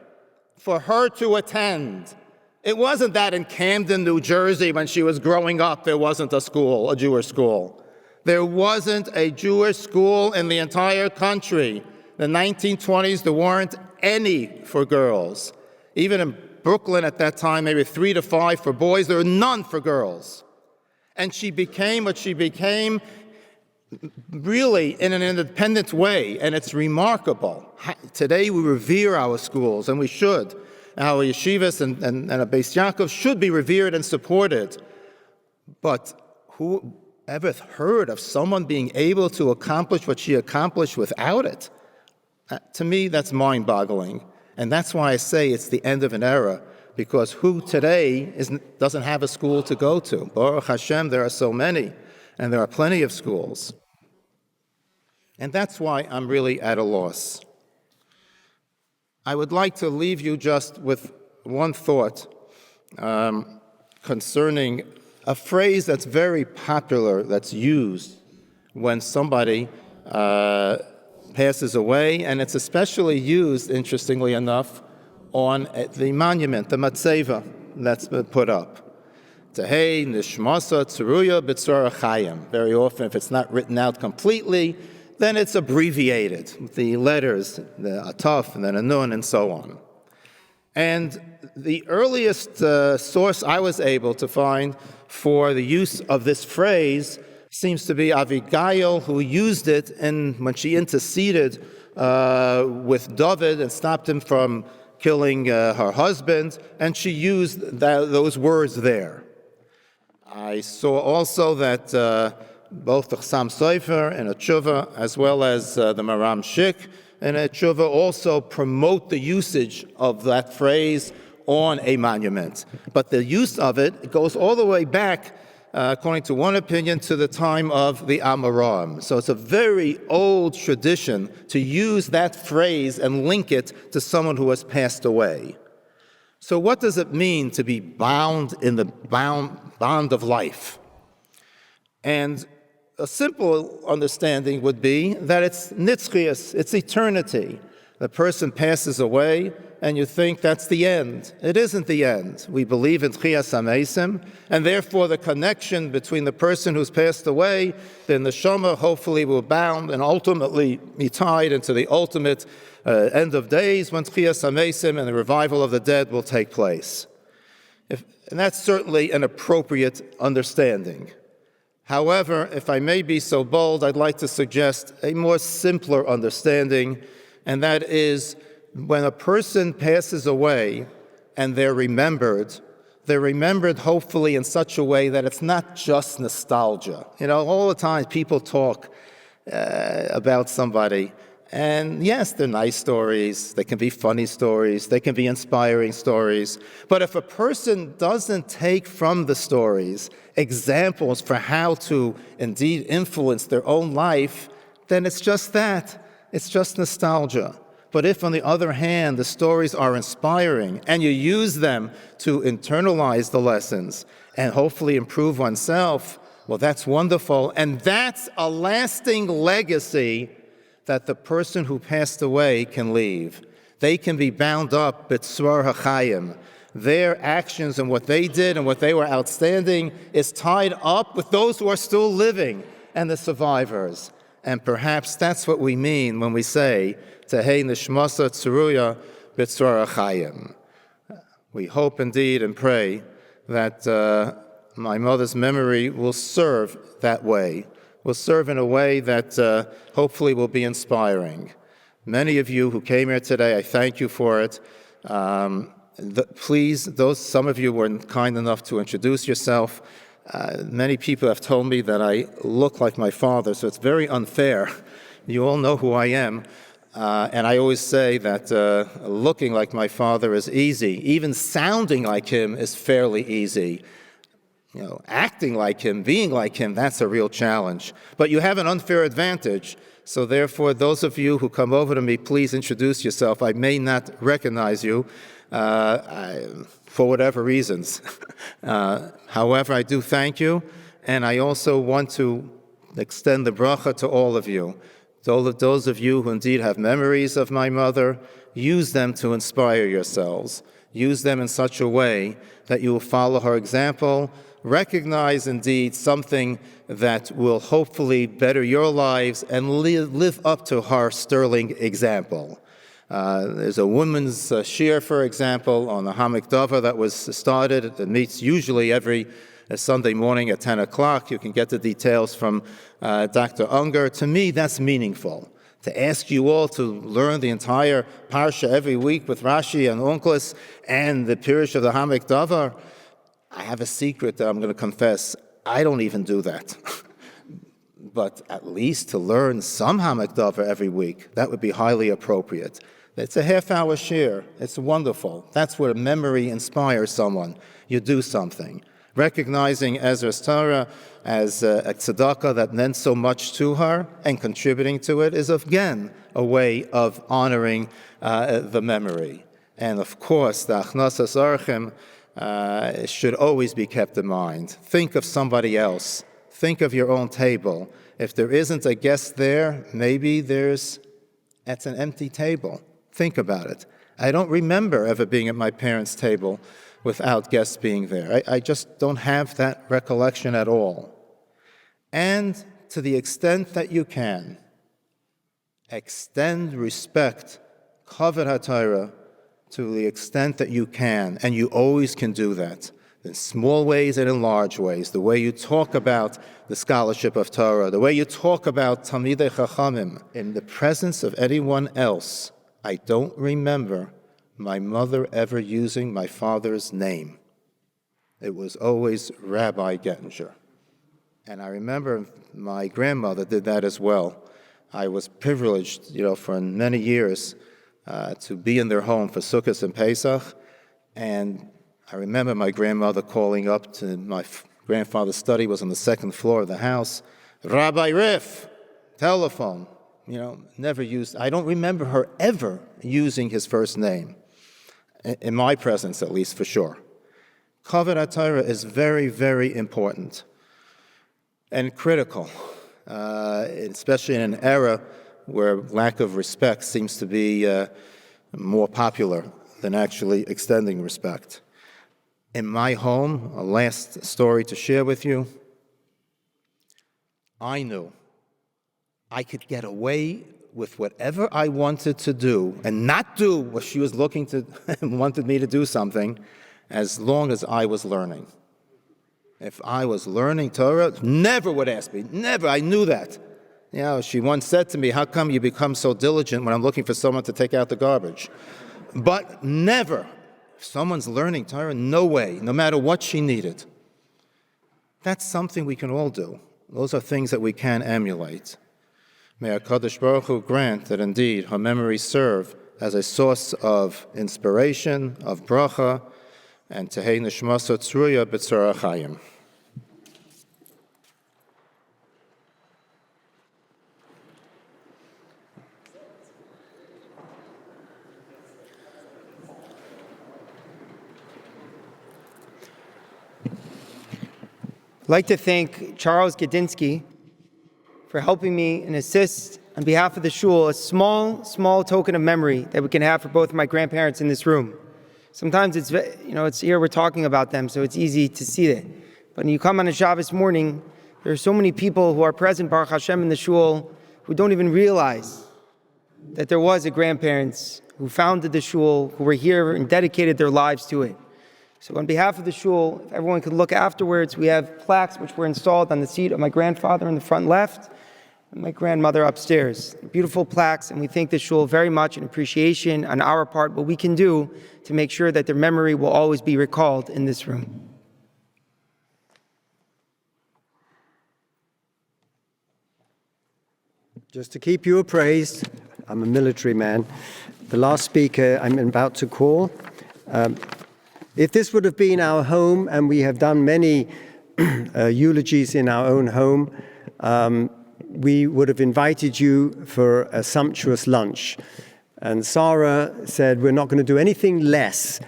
for her to attend. It wasn't that in Camden, New Jersey, when she was growing up, there wasn't a school, a Jewish school. There wasn't a Jewish school in the entire country. In the 1920s, there weren't any for girls. Even in Brooklyn at that time, maybe 3 to 5 for boys. There were none for girls. And she became what she became really in an independent way, and it's remarkable. Today we revere our schools, and we should. Our yeshivas and a Beis Yaakov should be revered and supported. But who ever heard of someone being able to accomplish what she accomplished without it? To me, that's mind-boggling. And that's why I say it's the end of an era, because who today doesn't have a school to go to? Baruch Hashem, there are so many, and there are plenty of schools. And that's why I'm really at a loss. I would like to leave you just with one thought concerning a phrase that's very popular, that's used when somebody passes away, and it's especially used, interestingly enough, on the monument, the matzeva that's been put up. Tehei nishmasa tzeruya b'tzora chayim. Very often, if it's not written out completely, then it's abbreviated with the letters, the ataf and then a nun and so on. And the earliest source I was able to find for the use of this phrase seems to be Avigail, who used it when she interceded with Dovid and stopped him from killing her husband, and she used those words there. I saw also that both the Chassam Sofer and a tshuva, as well as the Maram Shik and a tshuva, also promote the usage of that phrase on a monument. But the use of it goes all the way back, according to one opinion, to the time of the Amoraim. So it's a very old tradition to use that phrase and link it to someone who has passed away. So what does it mean to be bound in the bond of life? And a simple understanding would be that it's nitzchias, it's eternity. The person passes away, and you think that's the end. It isn't the end. We believe in tchias hamesim, and therefore the connection between the person who's passed away, the neshama hopefully will bound and ultimately be tied into the ultimate end of days when tchias hamesim and the revival of the dead will take place. And that's certainly an appropriate understanding. However, if I may be so bold, I'd like to suggest a more simpler understanding, and that is when a person passes away and they're remembered hopefully in such a way that it's not just nostalgia. You know, all the time people talk about somebody, and yes, they're nice stories, they can be funny stories, they can be inspiring stories, but if a person doesn't take from the stories examples for how to indeed influence their own life, then it's just that. It's just nostalgia. But if, on the other hand, the stories are inspiring and you use them to internalize the lessons and hopefully improve oneself, well, that's wonderful. And that's a lasting legacy that the person who passed away can leave. They can be bound up b'tzvar hachayim. Their actions and what they did and what they were outstanding is tied up with those who are still living and the survivors. And perhaps that's what we mean when we say, Tehei nishmasa tzuruya b'tzvar hachayim. We hope indeed and pray that my mother's memory will serve that way, will serve in a way that hopefully will be inspiring. Many of you who came here today, I thank you for it. Please, some of you were kind enough to introduce yourself. Many people have told me that I look like my father, so it's very unfair. You all know who I am. And I always say that looking like my father is easy. Even sounding like him is fairly easy. You know, acting like him, being like him, that's a real challenge. But you have an unfair advantage. So therefore, those of you who come over to me, please introduce yourself. I may not recognize you for whatever reasons. However, I do thank you. And I also want to extend the bracha to all of you. Those of you who indeed have memories of my mother, use them to inspire yourselves. Use them in such a way that you will follow her example. Recognize indeed something that will hopefully better your lives and live up to her sterling example. There's a women's shir, for example, on the Hamikdava that was started. It meets usually every Sunday morning at 10 o'clock. You can get the details from Dr. Ungar. To me, that's meaningful. To ask you all to learn the entire parsha every week with Rashi and Onkelos and the Pirush of the Hamikdava, I have a secret that I'm going to confess. I don't even do that. But at least to learn some Hamikdava every week, that would be highly appropriate. It's a half-hour shir. It's wonderful. That's where memory inspires someone. You do something. Recognizing Ezra's Torah as a tzedakah that meant so much to her and contributing to it is, again, a way of honoring the memory. And of course, the achnasas orchim should always be kept in mind. Think of somebody else. Think of your own table. If there isn't a guest there, maybe it's an empty table. Think about it. I don't remember ever being at my parents' table without guests being there. I just don't have that recollection at all. And to the extent that you can, extend respect, kavod haTorah, to the extent that you can, and you always can do that. in small ways and in large ways, the way you talk about the scholarship of Torah, the way you talk about Talmidei Chachamim, in the presence of anyone else. I don't remember my mother ever using my father's name. It was always Rabbi Gettinger. And I remember my grandmother did that as well. I was privileged, for many years to be in their home for Sukkot and Pesach. And I remember my grandmother calling up to my grandfather's study, was on the second floor of the house. Rabbi Riff, telephone, never used. I don't remember her ever using his first name, in my presence at least, for sure. Kavod HaTorah is very, very important and critical, especially in an era where lack of respect seems to be more popular than actually extending respect. In my home, a last story to share with you, I knew I could get away with whatever I wanted to do and not do what she was looking to wanted me to do something, as long as I was learning. If I was learning Torah, never would ask me, never, I knew that. She once said to me, how come you become so diligent when I'm looking for someone to take out the garbage? But never. If someone's learning Torah, no way, no matter what she needed. That's something we can all do. Those are things that we can emulate. May HaKadosh Baruch Hu grant that indeed her memories serve as a source of inspiration, of bracha, and Tehei Nishmaso Tzruya B'tzara Chayim. I'd like to thank Charles Gadinsky for helping me and assist on behalf of the shul, a small token of memory that we can have for both of my grandparents in this room. Sometimes it's here we're talking about them, so it's easy to see it. But when you come on a Shabbos morning, there are so many people who are present, Baruch Hashem, in the shul, who don't even realize that there was a grandparents who founded the shul, who were here and dedicated their lives to it. So on behalf of the shul, if everyone could look afterwards, we have plaques which were installed on the seat of my grandfather in the front left, and my grandmother upstairs. Beautiful plaques, and we thank the shul very much in appreciation on our part, what we can do to make sure that their memory will always be recalled in this room. Just to keep you appraised, I'm a military man. The last speaker I'm about to call, if this would have been our home, and we have done many eulogies in our own home, we would have invited you for a sumptuous lunch. And Sarah said, we're not going to do anything less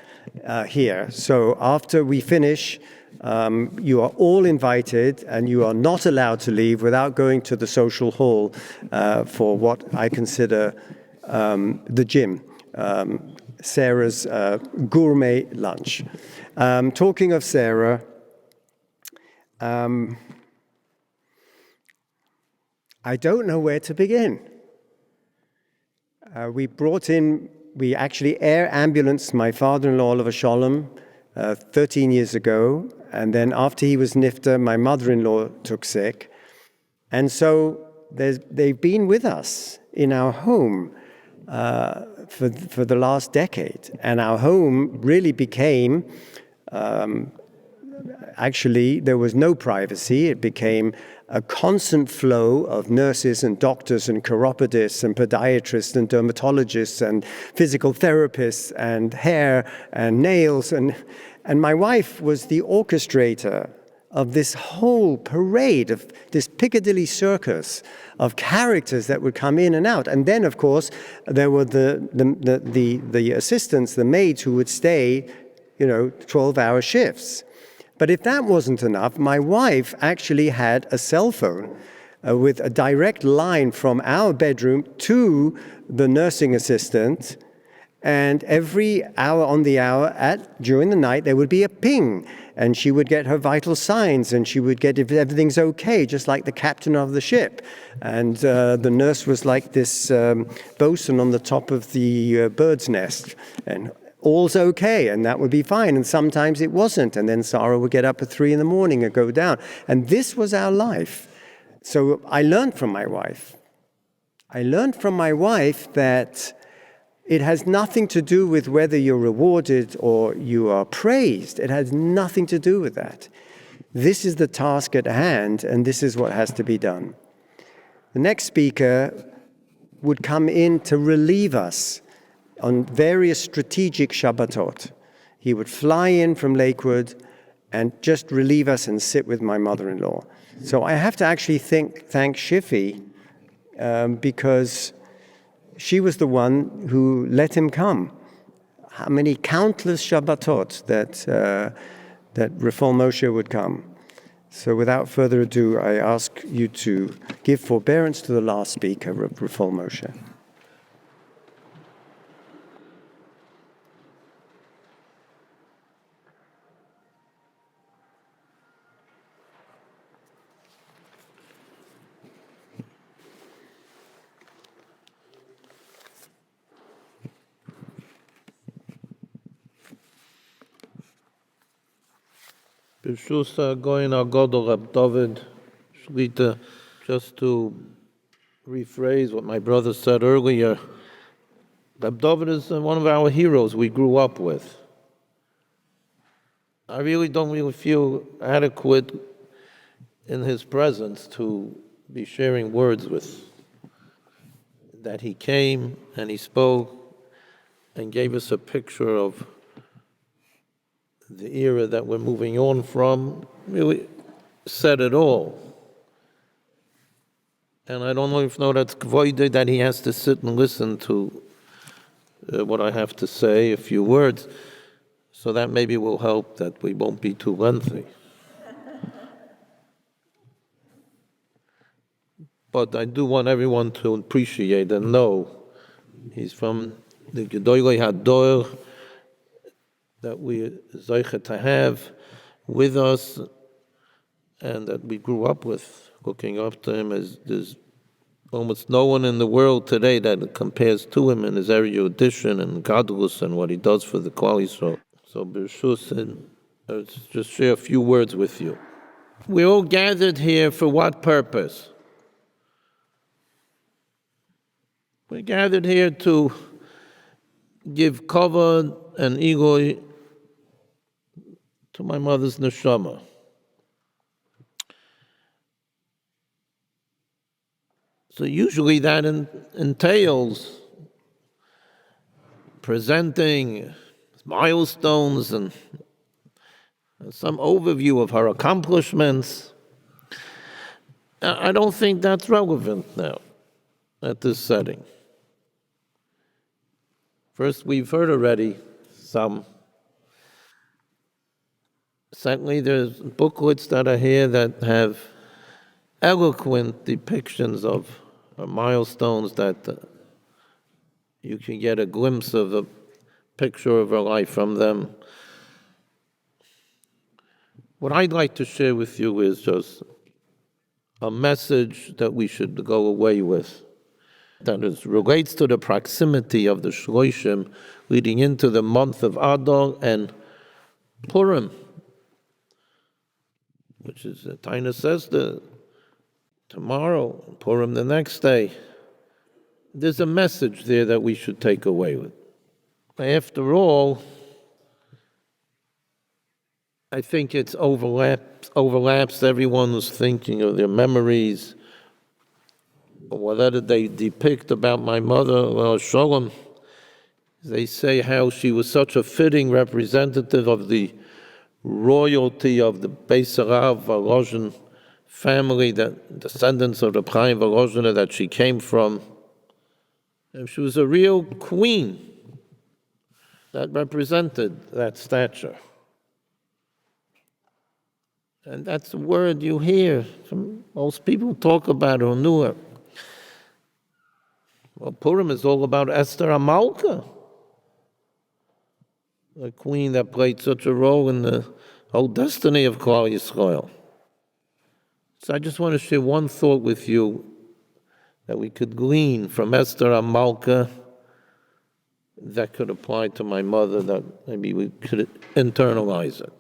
here. So after we finish, you are all invited, and you are not allowed to leave without going to the social hall for what I consider the gym. Sarah's gourmet lunch. Talking of Sarah, I don't know where to begin. We actually air ambulanced my father-in-law, Oliver Sholem, 13 years ago. And then after he was nifter, my mother-in-law took sick. And so they've been with us in our home for the last decade. And our home really became, actually, there was no privacy. It became a constant flow of nurses and doctors and chiropodists and podiatrists and dermatologists and physical therapists and hair and nails. And my wife was the orchestrator of this whole parade, of this Piccadilly circus of characters that would come in and out. And then, of course, there were the assistants, the maids, who would stay, 12-hour shifts. But if that wasn't enough, my wife actually had a cell phone with a direct line from our bedroom to the nursing assistant. And every hour on the hour during the night, there would be a ping. And she would get her vital signs, and she would get if everything's okay, just like the captain of the ship. And the nurse was like this bosun on the top of the bird's nest. And all's okay, and that would be fine. And sometimes it wasn't. And then Sarah would get up at 3 a.m. and go down. And this was our life. So I learned from my wife. I learned from my wife that it has nothing to do with whether you're rewarded or you are praised. It has nothing to do with that. This is the task at hand, and this is what has to be done. The next speaker would come in to relieve us on various strategic Shabbatot. He would fly in from Lakewood and just relieve us and sit with my mother-in-law. So I have to actually thank Shifi because she was the one who let him come. How many countless Shabbatot that Refoel Moshe would come. So without further ado, I ask you to give forbearance to the last speaker, Refoel Moshe. B'shus Goyin Agadol Reb Dovid Shlita, just to rephrase what my brother said earlier, Reb Dovid is one of our heroes we grew up with. I really don't feel adequate in his presence to be sharing words with. That he came and he spoke and gave us a picture of the era that we're moving on from, really said it all. And I don't know that's kvoide that he has to sit and listen to what I have to say, a few words, so that maybe will help that we won't be too lengthy. But I do want everyone to appreciate and know he's from the Gedolei Hador that we zeicha to have with us and that we grew up with, looking up to him. As there's almost no one in the world today that compares to him in his erudition and gadlus and what he does for the Klal Yisrael. So B'shus, and let's just share a few words with you. We're all gathered here for what purpose? We're gathered here to give kavod and igoi to my mother's neshama. So usually that entails presenting milestones and some overview of her accomplishments. I don't think that's relevant now at this setting. First, we've heard already some. Secondly, there's booklets that are here that have eloquent depictions of milestones that you can get a glimpse of a picture of her life from them. What I'd like to share with you is just a message that we should go away with, that relates to the proximity of the Shloshim leading into the month of Adar and Purim, which is, Taina says, tomorrow, Purim the next day. There's a message there that we should take away with. After all, I think it's overlaps everyone's thinking of their memories, or whatever they depict about my mother, Shalom. They say how she was such a fitting representative of the royalty of the Beis Harav Volozhin family, that descendants of the Chaim Volozhin that she came from. And she was a real queen that represented that stature. And that's a word you hear from most people talk about her, knew her. Well, Purim is all about Esther Amalka, a queen that played such a role in the whole destiny of Klal Yisrael. So I just want to share one thought with you that we could glean from Esther Amalka that could apply to my mother, that maybe we could internalize it.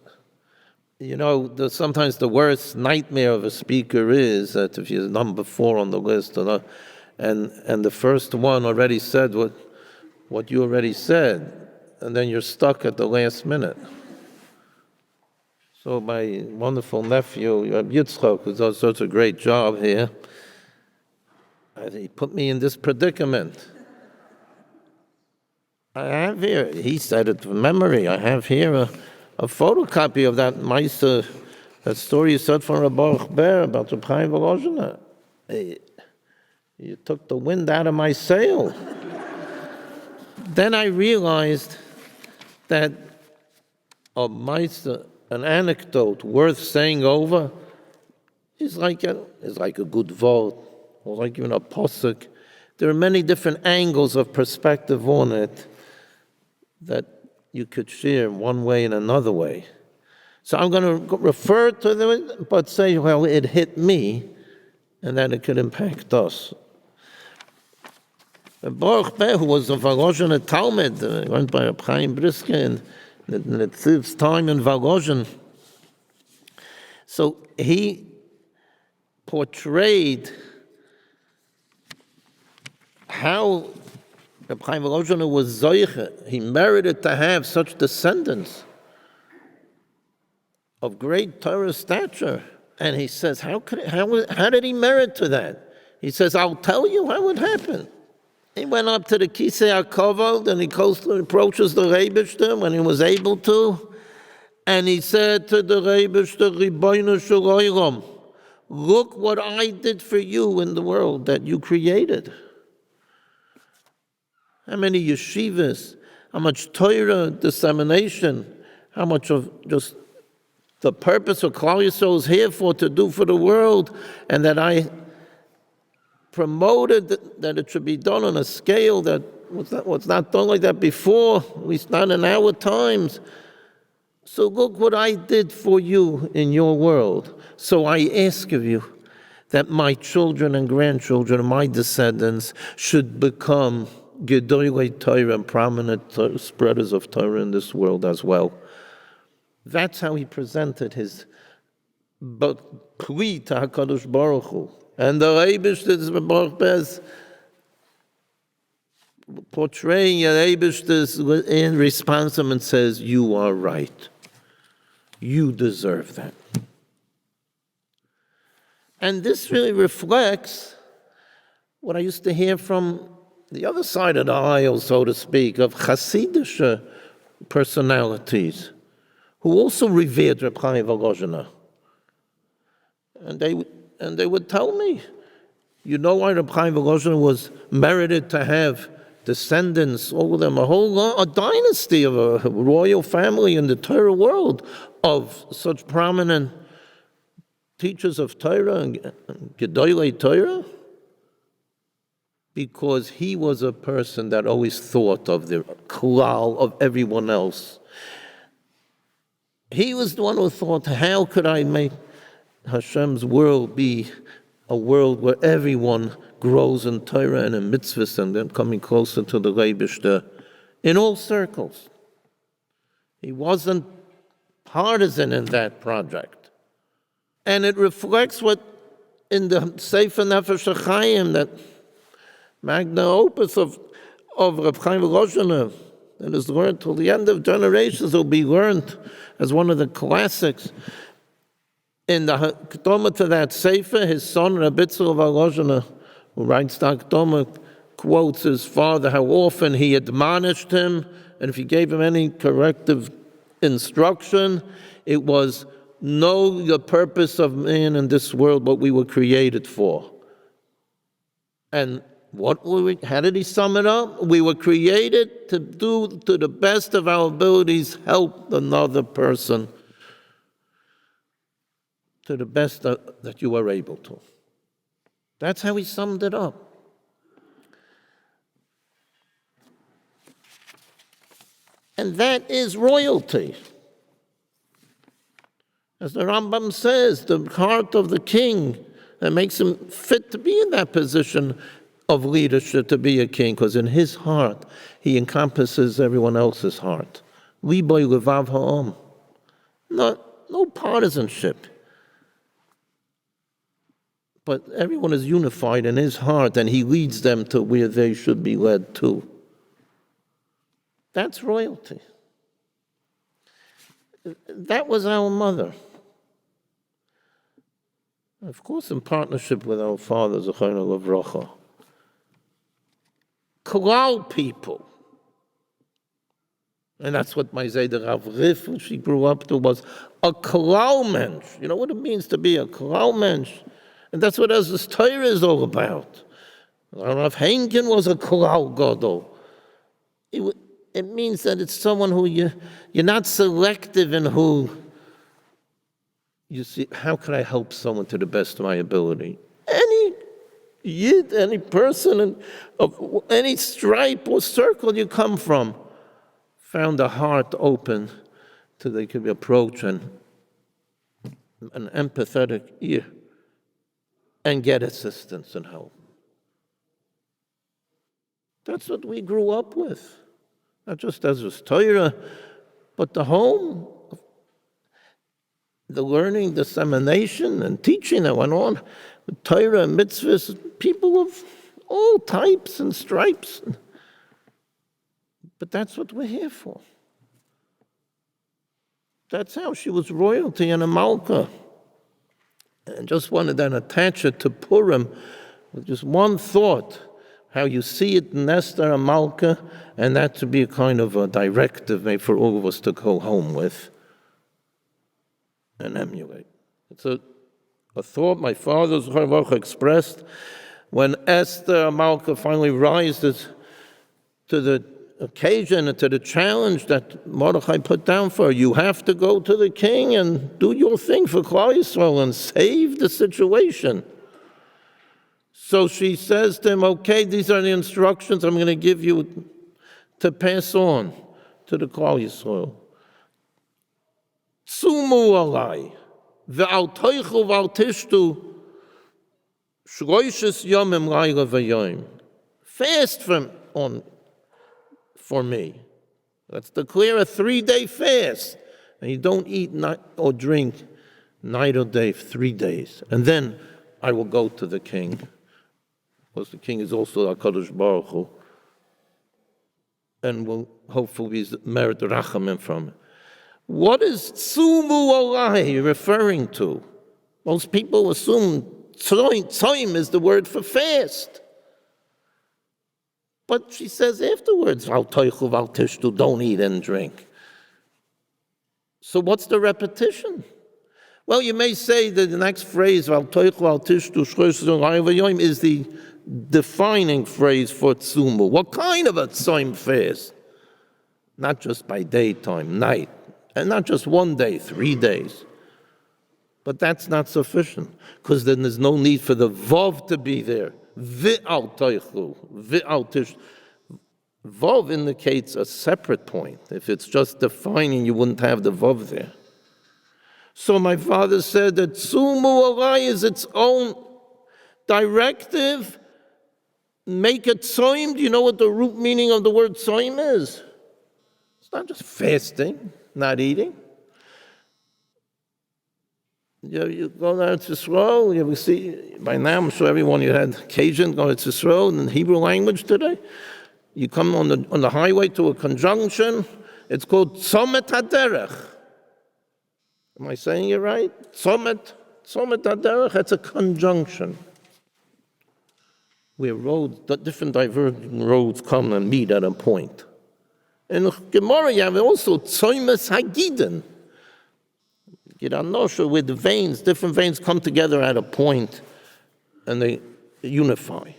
You know, sometimes the worst nightmare of a speaker is that if you're number 4 on the list, and the first one already said what you already said, and then you're stuck at the last minute. So my wonderful nephew, Yitzchak, who does such a great job here, he put me in this predicament. I have here, he said it from memory, I have here a photocopy of that Maisa, that story you said from Rabbi Ber about the Chaim Volozhiner. You took the wind out of my sail. Then I realized that a Maisa, an anecdote worth saying over, is like a good vod, or like even a posuk. There are many different angles of perspective on it that you could share one way and another way. So I'm going to refer to them, but say, well, it hit me, and that it could impact us. Baruch Ber, who was a Volozhiner Talmud, learned by Reb Chaim Brisker in the Tziv's time in Volozhin. So he portrayed how Reb Chaim Volozhiner was zoiche. He merited to have such descendants of great Torah stature. And he says, how did he merit to that? He says, I'll tell you how it happened. He went up to the Kisei HaKavod, and he closely approaches the Rebbetzin when he was able to. And he said to the Rebbetzin, Ribono shel Olam, look what I did for you in the world that you created. How many yeshivas, how much Torah dissemination, how much of just the purpose of Klal Yisrael is here for, to do for the world, and that I promoted that it should be done on a scale that was not done like that before, at least not in our times. So look what I did for you in your world. So I ask of you that my children and grandchildren, my descendants, should become Gedolei Torah and prominent spreaders of Torah in this world as well. That's how he presented his plea to HaKadosh Baruch Hu. And the Rebbetzin Baruch Ber's portraying the Rebbetzin in response to him and says, you are right. You deserve that. And this really reflects what I used to hear from the other side of the aisle, so to speak, of Hasidic personalities who also revered Reb Chaim Volozhiner. And they would tell me, you know why Reb Chaim Volozhiner was merited to have descendants, all of them, a dynasty of a royal family in the Torah world of such prominent teachers of Torah and Gedolei Torah? Because he was a person that always thought of the klal of everyone else. He was the one who thought, how could I make Hashem's world be a world where everyone grows in Torah and in mitzvahs and then coming closer to the Rebbetzin in all circles. He wasn't partisan in that project. And it reflects what in the Sefer Nefesh HaChaim, that magna opus of Reb Chaim Volozhiner, that is learned till the end of generations, will be learned as one of the classics. In the Hakdama to that Sefer, his son Rebbetzin Volozhiner, who writes the Hakdama, quotes his father, how often he admonished him, and if he gave him any corrective instruction, it was, know the purpose of man in this world, what we were created for. And how did he sum it up? We were created to do, to the best of our abilities, help another person to the best that you are able to. That's how he summed it up. And that is royalty. As the Rambam says, the heart of the king that makes him fit to be in that position of leadership to be a king, because in his heart, he encompasses everyone else's heart. Liboy levav ha'am. No partisanship. But everyone is unified in his heart, and he leads them to where they should be led to. That's royalty. That was our mother. Of course, in partnership with our father, Racheil of Racheil. Klal people. And that's what my Zayda Rav Rif, when she grew up to, was a klal mensch. You know what it means to be a klal mensch? And that's what this Torah is all about. Rav Henkin was a klal gadol. It means that it's someone who you're not selective in who you see. How can I help someone to the best of my ability? Any yid, any person, of any stripe or circle you come from, found a heart open so they could be approached and an empathetic ear and get assistance and help. That's what we grew up with. Not just as was Torah, but the home, the learning, dissemination, and teaching that went on with Torah and mitzvahs, people of all types and stripes. But that's what we're here for. That's how she was royalty and a malka. And just wanted to attach it to Purim with just one thought, how you see it in Esther and Malka, and that to be a kind of a directive made for all of us to go home with and emulate. It's a thought my father's expressed when Esther and Malka finally rises to the occasion and to the challenge that Mordechai put down for her. You have to go to the king and do your thing for Klal Yisrael and save the situation. So she says to him, okay, these are the instructions I'm going to give you to pass on to the Klal Yisrael. Tzumu alai, ve'al toichu ve'al tishtu, shloishes yomim laila v'yoim. Fast for me. Let's declare a 3-day fast. And you don't eat or drink night or day for 3 days. And then I will go to the king. Because the king is also HaKadosh Baruch Hu. And will hopefully merit rachamim from it. What is tzumu olai referring to? Most people assume tzoim is the word for fast. But she says afterwards, don't eat and drink. So what's the repetition? Well, you may say that the next phrase, is the defining phrase for tzumu. What kind of a tzom fast? Not just by daytime, night, and not just 1 day, 3 days. But that's not sufficient, because then there's no need for the vav to be there. V'al toichu, v'al tish. Vav indicates a separate point. If it's just defining, you wouldn't have the vav there. So my father said that tzumu alai is its own directive. Make it tzoim. Do you know what the root meaning of the word tzoim is? It's not just fasting, not eating. You go down to Yisrael, you will see, by now I'm sure everyone you had occasion go to Yisrael in the Hebrew language today. You come on the highway to a conjunction, it's called Tzomet HaDerech. Am I saying it right? Tzomet HaDerech, it's a conjunction. Where different diverging roads come and meet at a point. In Gemara you have also Tzomes HaGiden. Where the veins, different veins come together at a point and they unify.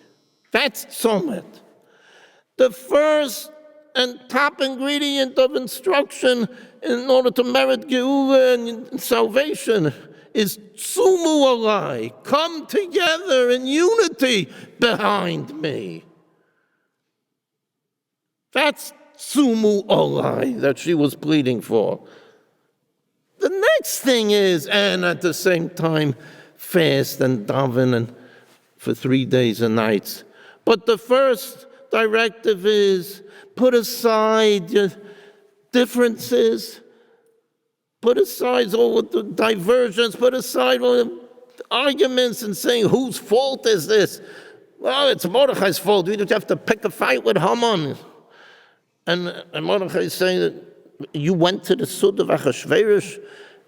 That's tzomet. The first and top ingredient of instruction in order to merit Geula and salvation is tzumu alai. Come together in unity behind me. That's tzumu alai that she was pleading for. The next thing is, and at the same time, fast and daven and for 3 days and nights. But the first directive is put aside your differences, put aside all of the diversions, put aside all the arguments and saying, whose fault is this? Well, it's Mordechai's fault. We don't have to pick a fight with Haman. And Mordechai is saying that you went to the Sud of Achashverosh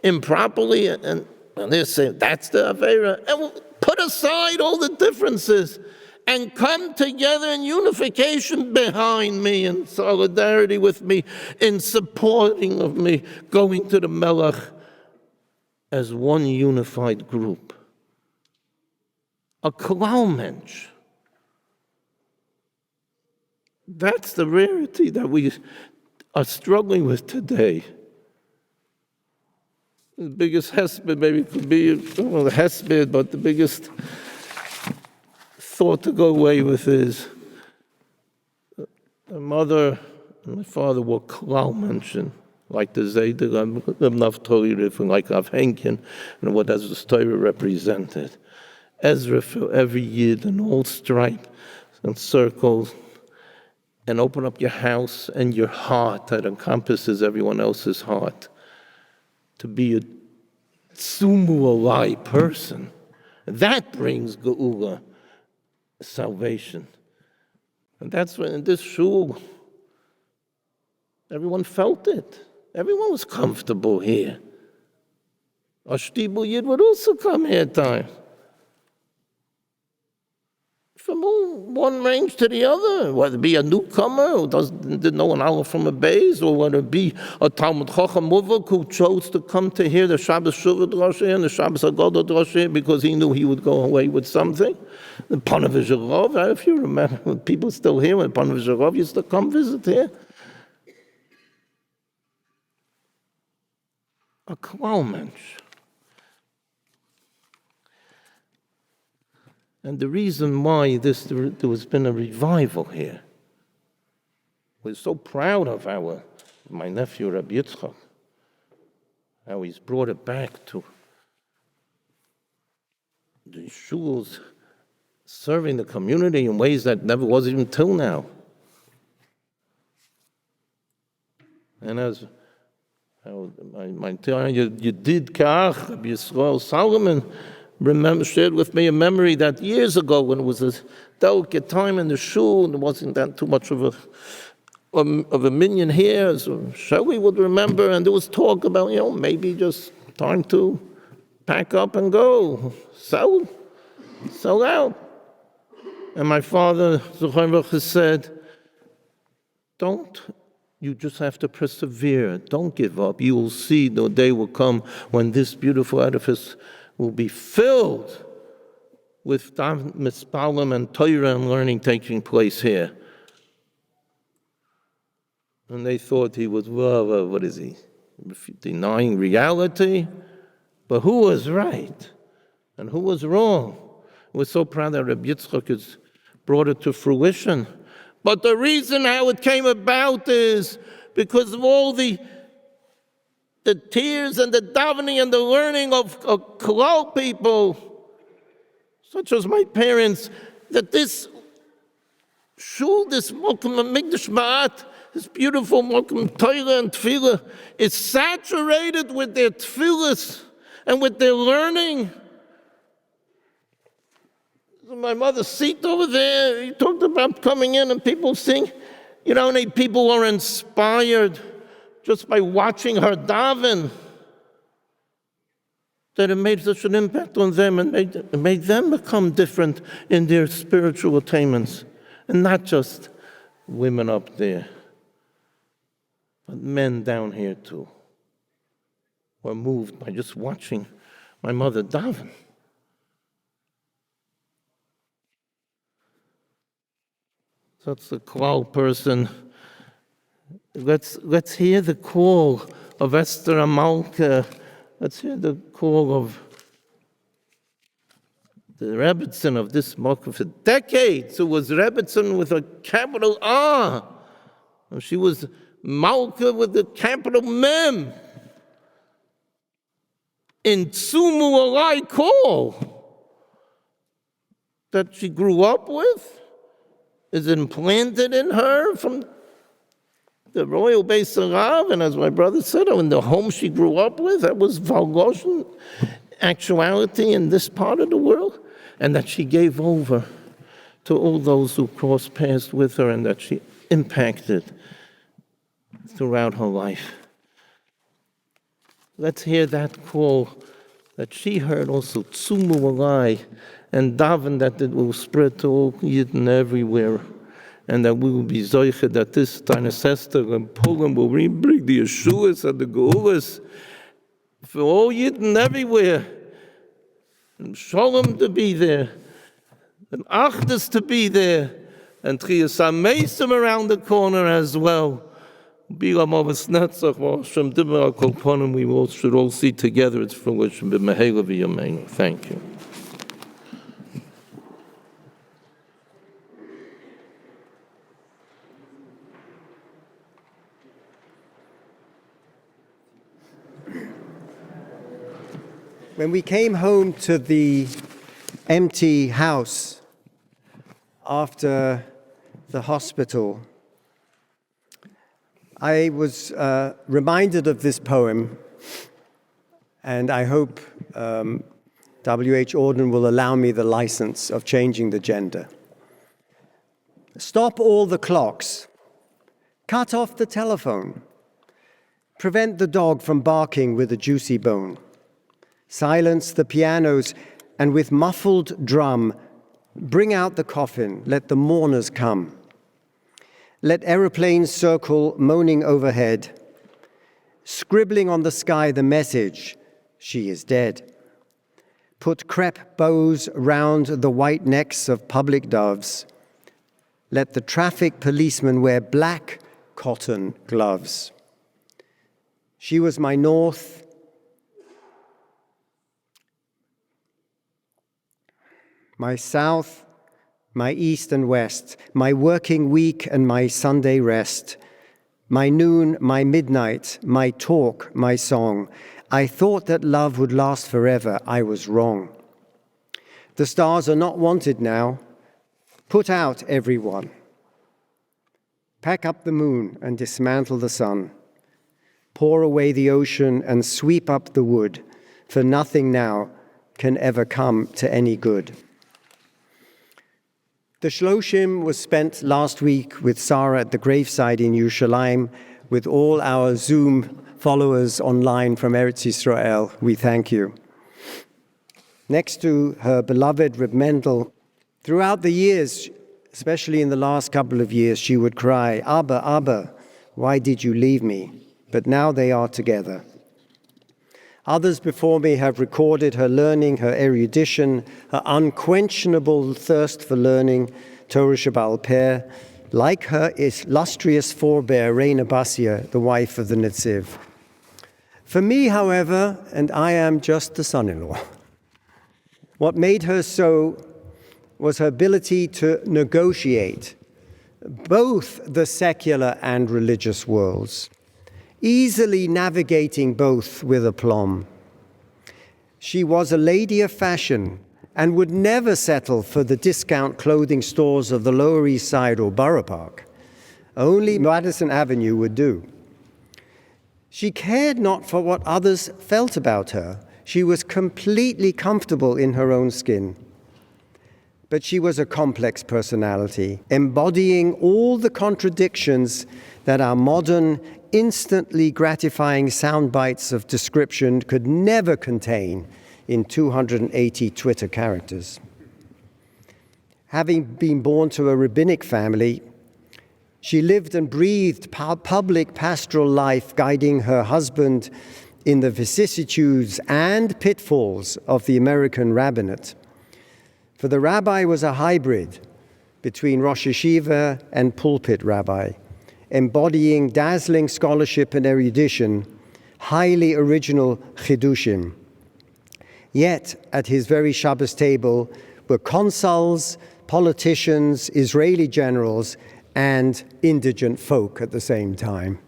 improperly, and they're saying that's the Avera. And we'll put aside all the differences and come together in unification behind me, in solidarity with me, in supporting of me, going to the Melech as one unified group. A klal mensch. That's the rarity that we are struggling with today. The biggest hesped maybe could be, well, the hesped, but the biggest thought to go away with is my mother and my father were klal menschen, like the Zayder of Naftali, and like Rav Henkin, and what does the story represented. Ezra for every year, in all stripes and circles, and open up your house and your heart that encompasses everyone else's heart. To be a tzumu alai person, that brings geula, salvation. And that's when in this shul, everyone felt it. Everyone was comfortable here. A shtibul yid would also come here at times. From one range to the other, whether it be a newcomer who didn't know an hour from a base, or whether it be a Talmud Chacham Muvak who chose to come to hear the Shabbos Shuvah Drasheh and the Shabbos Haggadah Drasheh because he knew he would go away with something. The Panav Zherov, if you remember, people still here when Panav Zherov used to come visit here. A klal mensch. And the reason why there has been a revival here, we're so proud of my nephew Rabbi Yitzchak, how he's brought it back to the shuls, serving the community in ways that never was even till now. And as my you did kach, Rabbi Yisrael Solomon, shared with me a memory that years ago, when it was a delicate time in the shul, and there wasn't that too much of a minyan here, so Shelley would remember, and there was talk about, maybe just time to pack up and go, sell out. And my father, Zochar Baruch, said, you just have to persevere. Don't give up. You will see the day will come when this beautiful edifice will be filled with mispalim and Torah and learning taking place here. And they thought he was, well, what is he? Denying reality? But who was right? And who was wrong? We're so proud that Rabbi Yitzchak has brought it to fruition. But the reason how it came about is because of all the tears and the davening and the learning of klal people, such as my parents, that this shul, this Mokum Mikdash Ma'at, this beautiful Mokum Torah and Tefillah, is saturated with their tefillahs and with their learning. My mother's seat over there, he talked about coming in and people sing. How many people are inspired just by watching her daven, that it made such an impact on them and made them become different in their spiritual attainments. And not just women up there, but men down here too, were moved by just watching my mother daven. That's a klal person. Let's hear the call of Esther Amalka. Let's hear the call of the Rebbetzin of this Malka for decades, who was Rebbetzin with a capital R. And she was Malka with a capital Mem. In Tzumu Alai call that she grew up with is implanted in her from the royal Beis Harav, and as my brother said, in the home she grew up with, that was Valgoshen actuality in this part of the world, and that she gave over to all those who crossed paths with her and that she impacted throughout her life. Let's hear that call that she heard also, Tzumu Alai, and daven that it will spread to all Yidden everywhere, and that we will be zoiche that this Tiny Sester and Poland will bring the Yeshuas and the Geulas for all Yidden everywhere, and Shalom to be there, and Achdus to be there, and Trias HaMesim around the corner as well. We all should all see together its fruition. Thank you. When we came home to the empty house after the hospital, I was reminded of this poem, and I hope W.H. Auden will allow me the license of changing the gender. Stop all the clocks. Cut off the telephone. Prevent the dog from barking with a juicy bone. Silence the pianos, and with muffled drum, bring out the coffin, let the mourners come. Let aeroplanes circle, moaning overhead, scribbling on the sky the message, she is dead. Put crepe bows round the white necks of public doves. Let the traffic policemen wear black cotton gloves. She was my north, my south, my east and west, my working week and my Sunday rest, my noon, my midnight, my talk, my song. I thought that love would last forever. I was wrong. The stars are not wanted now. Put out everyone. Pack up the moon and dismantle the sun. Pour away the ocean and sweep up the wood, for nothing now can ever come to any good. The Shloshim was spent last week with Sarah at the graveside in Yerushalayim, with all our Zoom followers online from Eretz Yisrael. We thank you. Next to her beloved Reb Mendel, throughout the years, especially in the last couple of years, she would cry, Abba, Abba, why did you leave me? But now they are together. Others before me have recorded her learning, her erudition, her unquenchable thirst for learning, Torah Shebaal Peh, like her illustrious forebear, Reina Basia, the wife of the Netziv. For me, however, and I am just the son-in-law, what made her so was her ability to negotiate both the secular and religious worlds, easily navigating both with aplomb. She was a lady of fashion and would never settle for the discount clothing stores of the Lower East Side or Borough Park. Only Madison Avenue would do. She cared not for what others felt about her. She was completely comfortable in her own skin. But she was a complex personality, embodying all the contradictions that our modern, instantly gratifying sound bites of description could never contain in 280 Twitter characters. Having been born to a rabbinic family, she lived and breathed public pastoral life, guiding her husband in the vicissitudes and pitfalls of the American rabbinate. For the rabbi was a hybrid between Rosh Yeshiva and pulpit rabbi, embodying dazzling scholarship and erudition, highly original chidushim. Yet, at his very Shabbos table were consuls, politicians, Israeli generals, and indigent folk at the same time.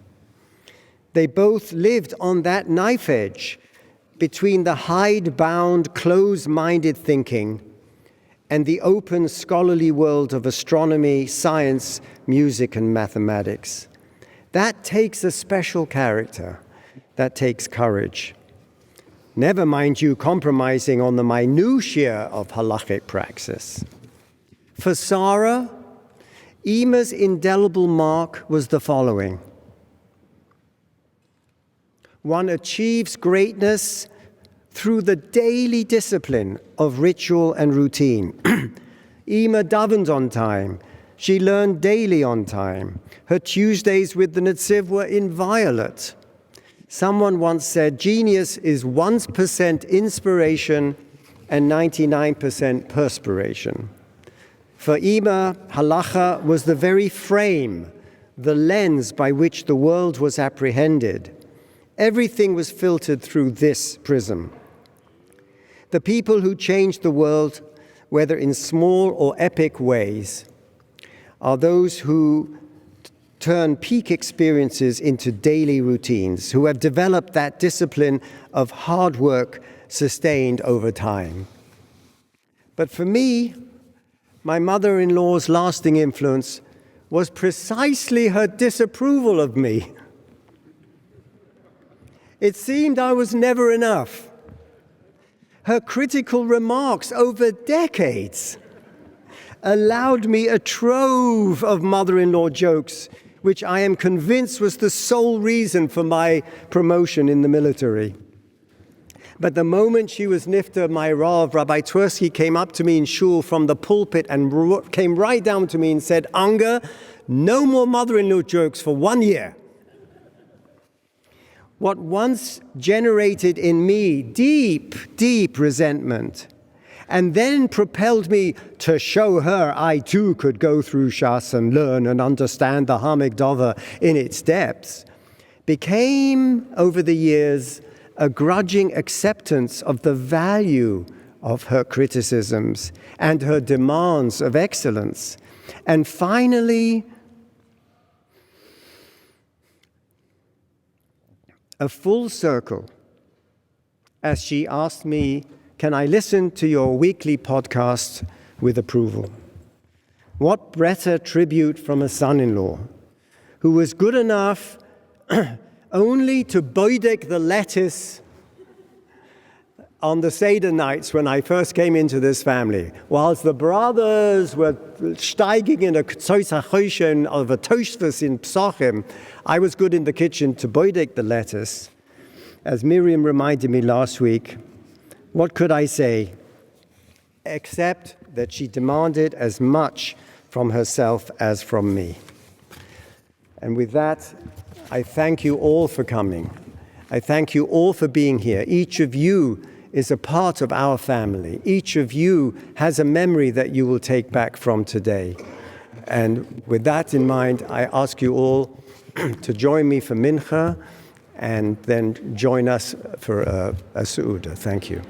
They both lived on that knife edge between the hidebound, close-minded thinking and the open scholarly world of astronomy, science, music, and mathematics. That takes a special character. That takes courage. Never mind you compromising on the minutiae of halachic praxis. For Sarah, Ima's indelible mark was the following. One achieves greatness through the daily discipline of ritual and routine. Ima davened on time. She learned daily on time. Her Tuesdays with the Netziv were inviolate. Someone once said, genius is 1% inspiration and 99% perspiration. For Ima, halacha was the very frame, the lens by which the world was apprehended. Everything was filtered through this prism. The people who changed the world, whether in small or epic ways, are those who turn peak experiences into daily routines, who have developed that discipline of hard work sustained over time. But for me, my mother-in-law's lasting influence was precisely her disapproval of me. It seemed I was never enough. Her critical remarks over decades allowed me a trove of mother-in-law jokes, which I am convinced was the sole reason for my promotion in the military. But the moment she was nifter, my Rav, Rabbi Twersky, came up to me in shul from the pulpit and came right down to me and said, Unger, no more mother-in-law jokes for 1 year. What once generated in me deep, deep resentment, and then propelled me to show her I too could go through Shas and learn and understand the Hamikdava in its depths, became, over the years, a grudging acceptance of the value of her criticisms and her demands of excellence. And finally, a full circle as she asked me, can I listen to your weekly podcast with approval? What better tribute from a son-in-law who was good enough only to boidek the lettuce on the Seder nights when I first came into this family, whilst the brothers were steiging in a ktsoisachoshen of a toshvus in Psachim, I was good in the kitchen to boidek the lettuce. As Miriam reminded me last week, what could I say except that she demanded as much from herself as from me? And with that, I thank you all for coming. I thank you all for being here. Each of you is a part of our family. Each of you has a memory that you will take back from today. And with that in mind, I ask you all to join me for Mincha and then join us for a Su'udah. Thank you.